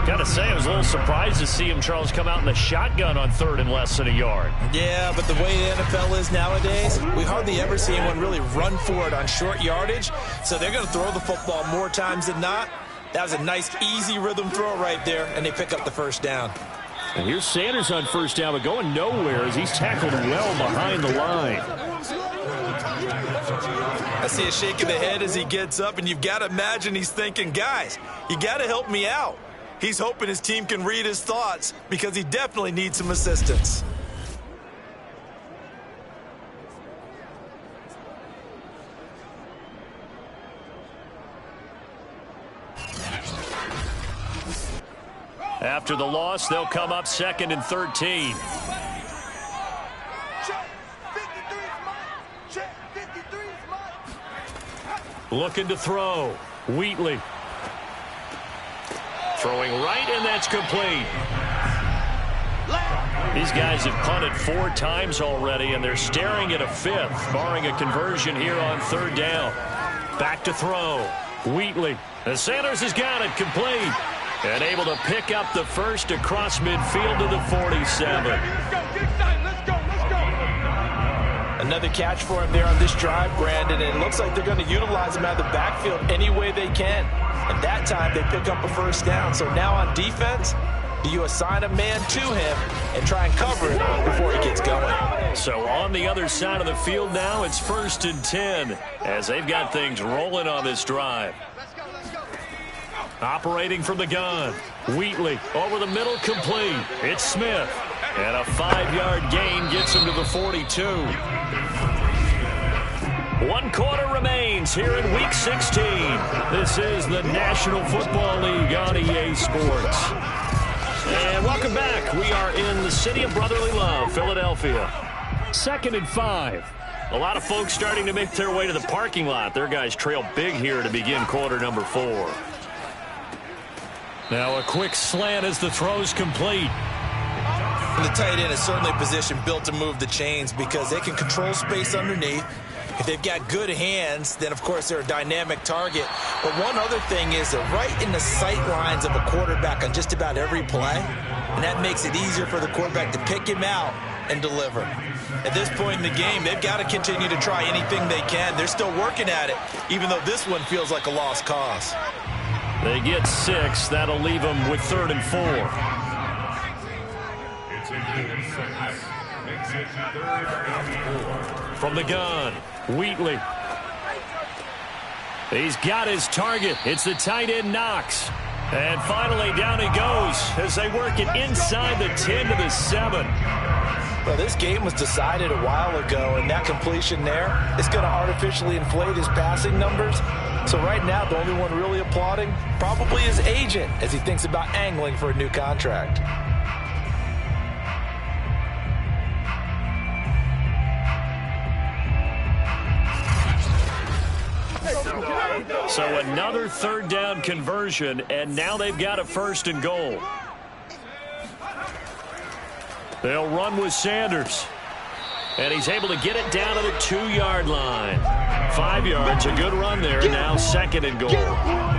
S1: Got to say, I was a little surprised to see him, Charles, come out in the shotgun on 3rd and less than a yard.
S2: Yeah, but the way the NFL is nowadays, we hardly ever see anyone really run for it on short yardage. So they're going to throw the football more times than not. That was a nice, easy rhythm throw right there, and they pick up the first down.
S1: And here's Sanders on first down, but going nowhere as he's tackled well behind the line.
S2: I see a shake of the head as he gets up, and you've got to imagine he's thinking, guys, you got to help me out. He's hoping his team can read his thoughts because he definitely needs some assistance.
S1: After the loss, they'll come up 2nd and 13. Looking to throw. Wheatley. Throwing right, and that's complete. These guys have punted 4 times already, and they're staring at a 5th, barring a conversion here on 3rd down. Back to throw. Wheatley. And Sanders has got it complete. And able to pick up the first across midfield to the 47.
S2: Another catch for him there on this drive, Brandon, and it looks like they're going to utilize him out of the backfield any way they can. And that time they pick up a first down. So now on defense, do you assign a man to him and try and cover it before he gets going?
S1: So on the other side of the field now, it's 1st and 10 as they've got things rolling on this drive. Operating from the gun. Wheatley over the middle, complete. It's Smith. And a 5-yard gain gets him to the 42. 1 quarter remains here in Week 16. This is the National Football League on EA Sports. And welcome back. We are in the city of brotherly love, Philadelphia. 2nd and 5. A lot of folks starting to make their way to the parking lot. Their guys trail big here to begin quarter number 4. Now a quick slant as the throw's complete.
S2: The tight end is certainly a position built to move the chains because they can control space underneath. If they've got good hands, then, of course, they're a dynamic target. But one other thing is they're right in the sight lines of a quarterback on just about every play, and that makes it easier for the quarterback to pick him out and deliver. At this point in the game, they've got to continue to try anything they can. They're still working at it, even though this one feels like a lost cause.
S1: They get 6. That'll leave them with 3rd and 4. From the gun, Wheatley. He's got his target. It's the tight end, Knox. And finally, down he goes as they work it inside the 10 to the 7.
S2: Well, this game was decided a while ago, and that completion there is going to artificially inflate his passing numbers. So right now, the only one really applauding probably his agent as he thinks about angling for a new contract.
S1: So another 3rd down conversion, and now they've got a 1st and goal. They'll run with Sanders. And he's able to get it down to the 2-yard line. 5 yards, a good run there, and now 2nd and goal.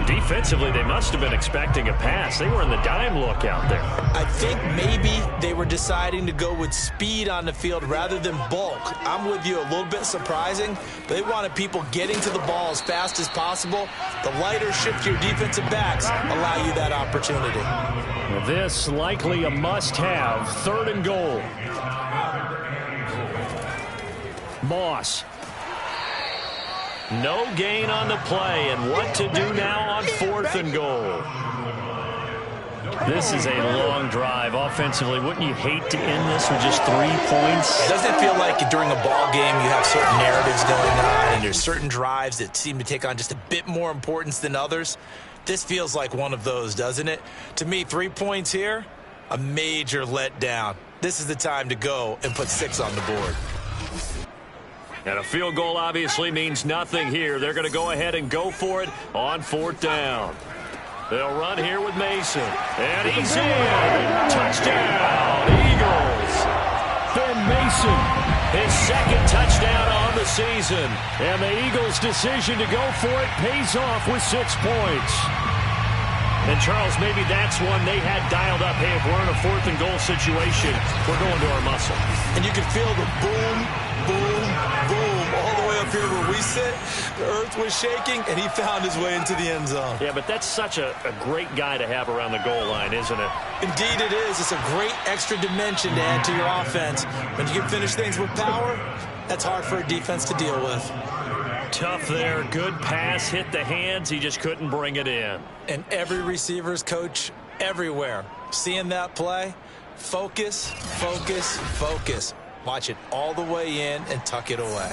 S1: Defensively, they must have been expecting a pass. They were in the dime look out there.
S2: I think maybe they were deciding to go with speed on the field rather than bulk. I'm with you, a little bit surprising. They wanted people getting to the ball as fast as possible. The lighter, shiftier defensive backs allow you that opportunity.
S1: This likely a must-have, 3rd and goal. Moss. No gain on the play, and what to do now on 4th and goal. This is a long drive. Offensively, wouldn't you hate to end this with just 3 points?
S2: Doesn't it feel like during a ball game you have certain narratives going on, and there's certain drives that seem to take on just a bit more importance than others? This feels like one of those, doesn't it? To me, 3 points here, a major letdown. This is the time to go and put 6 on the board.
S1: And a field goal obviously means nothing here. They're going to go ahead and go for it on 4th down. They'll run here with Mason. And he's in. Touchdown, Eagles. Ben Mason, his 2nd touchdown on the season. And the Eagles' decision to go for it pays off with 6 points. And, Charles, maybe that's one they had dialed up. Hey, if we're in a 4th and goal situation, we're going to our muscle.
S2: And you can feel the boom, boom, boom all the way up here where we sit. The earth was shaking, and he found his way into the end zone.
S1: Yeah, but that's such a great guy to have around the goal line, isn't it?
S2: Indeed it is. It's a great extra dimension to add to your offense. When you can finish things with power, that's hard for a defense to deal with.
S1: Tough there. Good pass. Hit the hands. He just couldn't bring it in.
S2: And every receiver's coach everywhere. Seeing that play, focus, focus, focus. Watch it all the way in and tuck it away.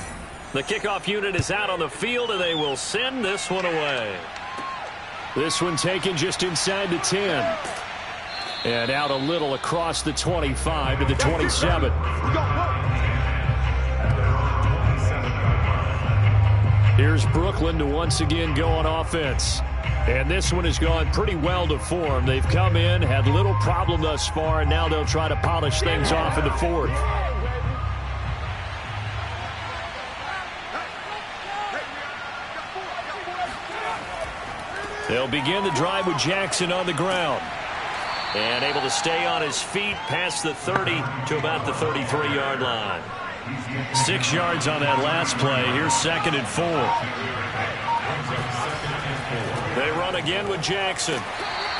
S1: The kickoff unit is out on the field, and they will send this one away. This one taken just inside the 10. And out a little across the 25 to the 27. Here's Brooklyn to once again go on offense. And this one has gone pretty well to form. They've come in, had little problem thus far, and now they'll try to polish things off in the 4th. They'll begin the drive with Jackson on the ground. And able to stay on his feet past the 30 to about the 33-yard line. 6 yards on that last play. Here's 2nd and 4. They run again with Jackson.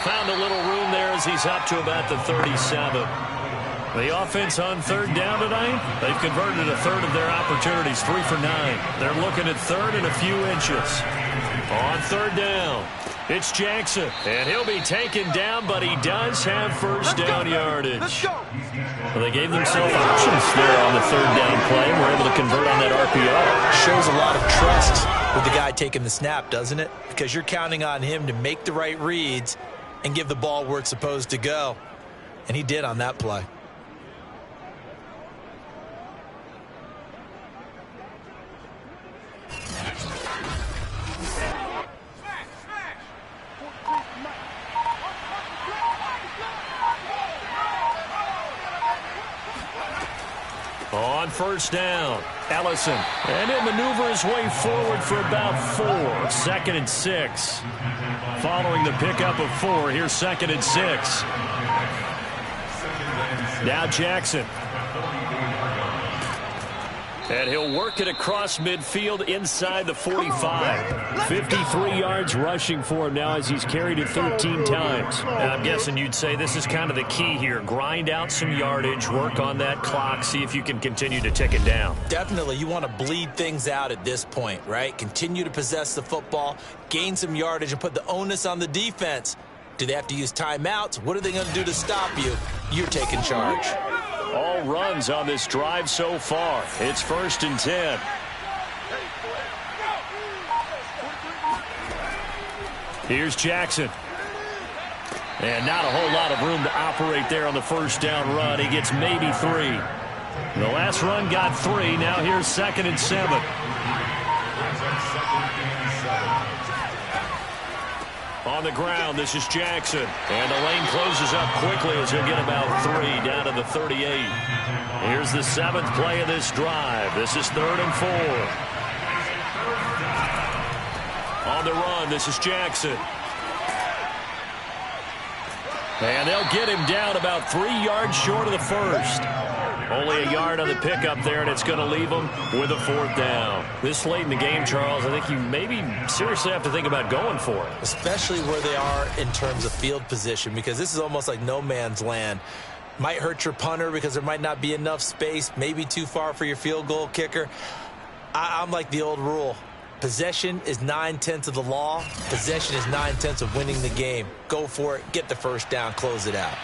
S1: Found a little room there as he's up to about the 37. The offense on 3rd down tonight, they've converted a third of their opportunities, 3 for 9. They're looking at 3rd and a few inches. On 3rd down, it's Jackson, and he'll be taken down, but he does have first down yardage. Well, they gave themselves options there on the 3rd down play and were able to convert on that RPO.
S2: Shows a lot of trust with the guy taking the snap, doesn't it? Because you're counting on him to make the right reads and give the ball where it's supposed to go. And he did on that play.
S1: On 1st down, Ellison. And he'll maneuver his way forward for about 4. 2nd and 6. Following the pickup of 4, here's 2nd and 6. Now Jackson. And he'll work it across midfield inside the 45. 53 yards rushing for him now as he's carried it 13 times. And I'm guessing you'd say this is kind of the key here. Grind out some yardage, work on that clock, see if you can continue to tick it down.
S2: Definitely. You want to bleed things out at this point, right? Continue to possess the football, gain some yardage, and put the onus on the defense. Do they have to use timeouts? What are they going to do to stop you? You're taking charge.
S1: All runs on this drive so far. It's 1st and 10. Here's Jackson. And not a whole lot of room to operate there on the 1st down run. He gets maybe 3. The last run got 3. Now here's 2nd and 7. On the ground, this is Jackson. And the lane closes up quickly as he'll get about 3 down to the 38. Here's the 7th play of this drive. This is 3rd and 4. On the run, this is Jackson. And they'll get him down about 3 yards short of the 1st. Only a yard on the pickup there, and it's going to leave them with a 4th down. This late in the game, Charles, I think you maybe seriously have to think about going for it.
S2: Especially where they are in terms of field position, because this is almost like no man's land. Might hurt your punter because there might not be enough space, maybe too far for your field goal kicker. I'm like the old rule. Possession is 9/10 of the law. Possession is 9/10 of winning the game. Go for it. Get the first down. Close it out.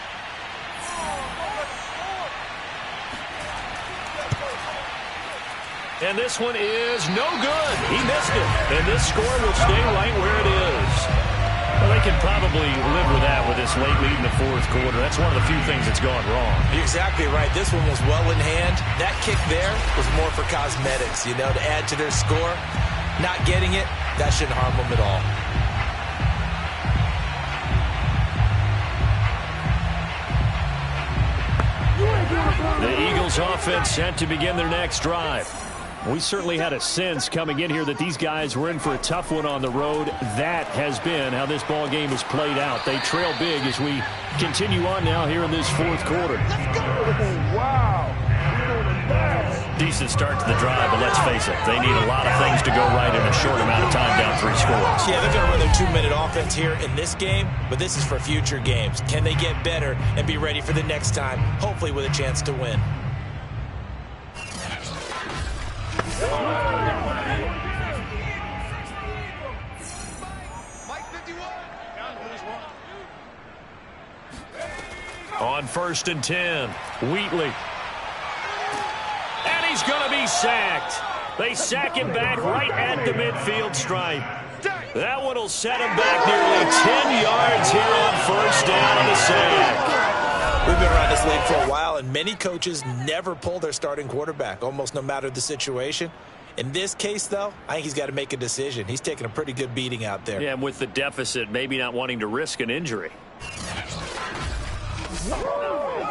S1: And this one is no good. He missed it. And this score will stay right where it is. Well, they can probably live with that with this late lead in the fourth quarter. That's one of the few things that's gone wrong.
S2: You're exactly right. This one was well in hand. That kick there was more for cosmetics, to add to their score. Not getting it, that shouldn't harm them at all.
S1: The Eagles offense set to begin their next drive. We certainly had a sense coming in here that these guys were in for a tough one on the road. That has been how this ball game has played out. They trail big as we continue on now here in this fourth quarter.
S4: Let's go! Wow!
S1: Decent start to the drive, but let's face it, they need a lot of things to go right in a short amount of time down 3 scores.
S2: Yeah, they're going to run their 2-minute offense here in this game, but this is for future games. Can they get better and be ready for the next time, hopefully with a chance to win?
S1: On 1st and 10, Wheatley. And he's going to be sacked. They sack him back right at the midfield stripe. That one will set him back nearly 10 yards here on 1st down on the sack.
S2: We've been around this league for a while, and many coaches never pull their starting quarterback, almost no matter the situation. In this case, though, I think he's got to make a decision. He's taking a pretty good beating out there.
S1: Yeah, and with the deficit, maybe not wanting to risk an injury.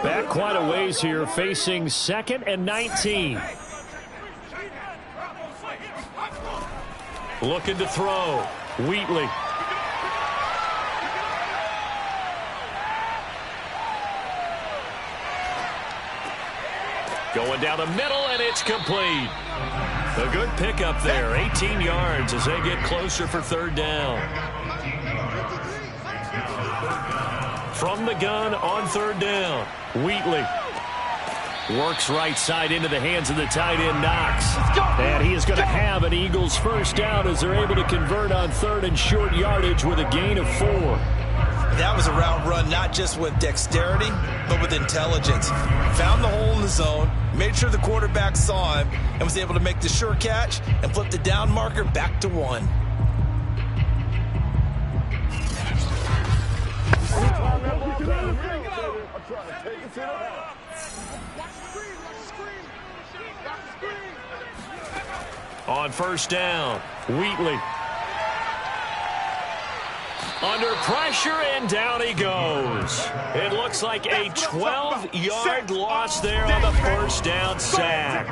S1: Back quite a ways here, facing 2nd and 19. Looking to throw. Wheatley. Going down the middle, and it's complete. A good pickup there. 18 yards as they get closer for 3rd down. From the gun on 3rd down, Wheatley works right side into the hands of the tight end, Knox. And he is going to have an Eagles 1st down as they're able to convert on 3rd and short yardage with a gain of 4.
S2: That was a route run not just with dexterity, but with intelligence. Found the hole in the zone, made sure the quarterback saw him, and was able to make the sure catch and flip the down marker back to 1.
S1: On 1st down, Wheatley. Under pressure, and down he goes. It looks like a 12-yard loss there on the 1st down sack.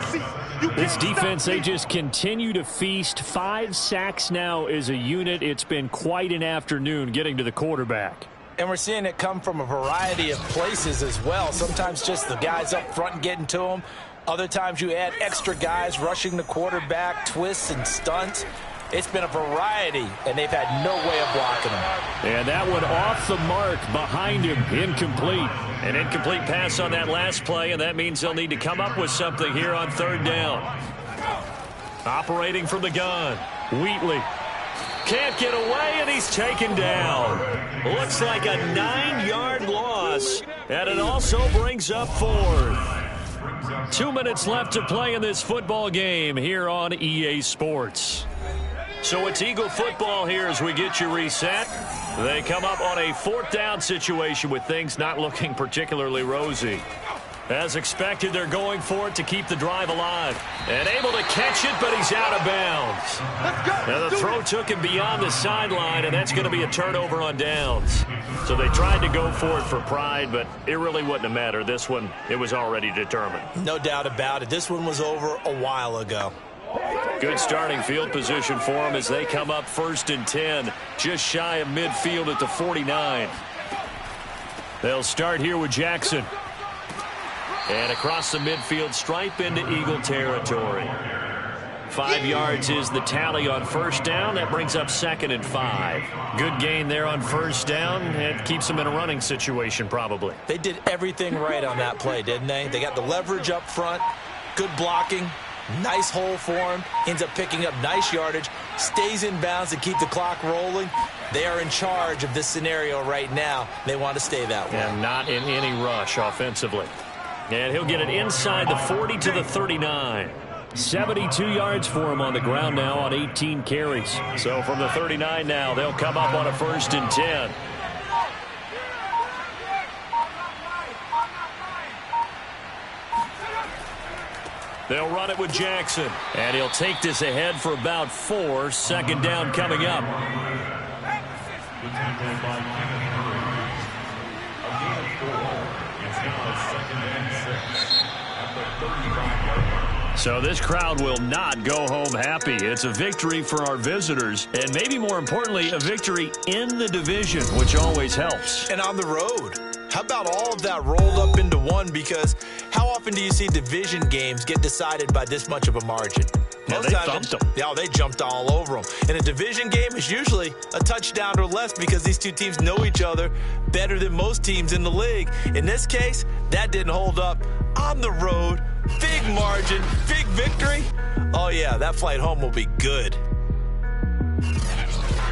S1: This defense, they just continue to feast. 5 sacks now as a unit. It's been quite an afternoon getting to the quarterback.
S2: And we're seeing it come from a variety of places as well. Sometimes just the guys up front getting to them. Other times you add extra guys rushing the quarterback, twists and stunts. It's been a variety, and they've had no way of blocking them.
S1: And that one off the mark behind him, incomplete. An incomplete pass on that last play, and that means they'll need to come up with something here on 3rd down. Operating from the gun, Wheatley. Can't get away, and he's taken down. Looks like a 9-yard loss, and it also brings up 4th. 2 minutes left to play in this football game here on EA Sports. So it's Eagle football here as we get you reset. They come up on a 4th down situation with things not looking particularly rosy. As expected, they're going for it to keep the drive alive. And able to catch it, but he's out of bounds. Now the throw took him beyond the sideline, and that's going to be a turnover on downs. So they tried to go for it for pride, but it really wouldn't have mattered. This one, it was already determined.
S2: No doubt about it. This one was over a while ago.
S1: Good starting field position for them as they come up 1st and 10, just shy of midfield at the 49. They'll start here with Jackson. And across the midfield stripe into Eagle territory. 5 yards is the tally on 1st down. That brings up 2nd and 5. Good gain there on 1st down. It keeps them in a running situation probably.
S2: They did everything right on that play, didn't they? They got the leverage up front, good blocking, nice hole for him, ends up picking up nice yardage, stays in bounds to keep the clock rolling. They are in charge of this scenario right now. They want to stay that way.
S1: And not in any rush offensively. And he'll get it inside the 40 to the 39. 72 yards for him on the ground now on 18 carries. So from the 39 now, they'll come up on a 1st and 10. They'll run it with Jackson. And he'll take this ahead for about 4. 2nd down coming up. So this crowd will not go home happy. It's a victory for our visitors, and maybe more importantly, a victory in the division, which always helps.
S2: And on the road. How about all of that rolled up into one? Because how often do you see division games get decided by this much of a margin?
S1: Yeah, they thumped them.
S2: Yeah, they jumped all over them. And a division game is usually a touchdown or less because these two teams know each other better than most teams in the league. In this case, that didn't hold up. On the road, big margin, big victory. Oh, yeah, that flight home will be good.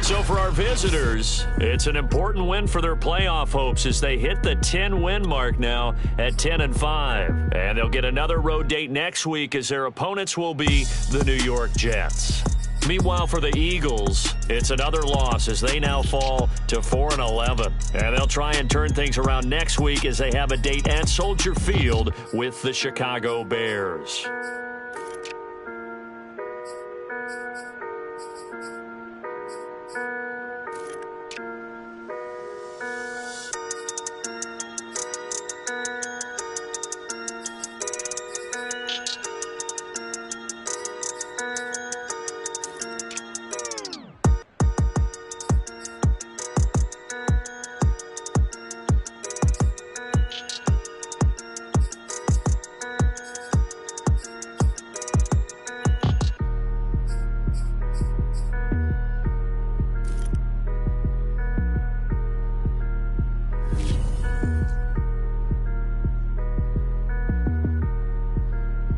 S1: So for our visitors, it's an important win for their playoff hopes as they hit the 10-win mark now at 10-5. And they'll get another road date next week as their opponents will be the New York Jets. Meanwhile, for the Eagles, it's another loss as they now fall to 4-11. And they'll try and turn things around next week as they have a date at Soldier Field with the Chicago Bears.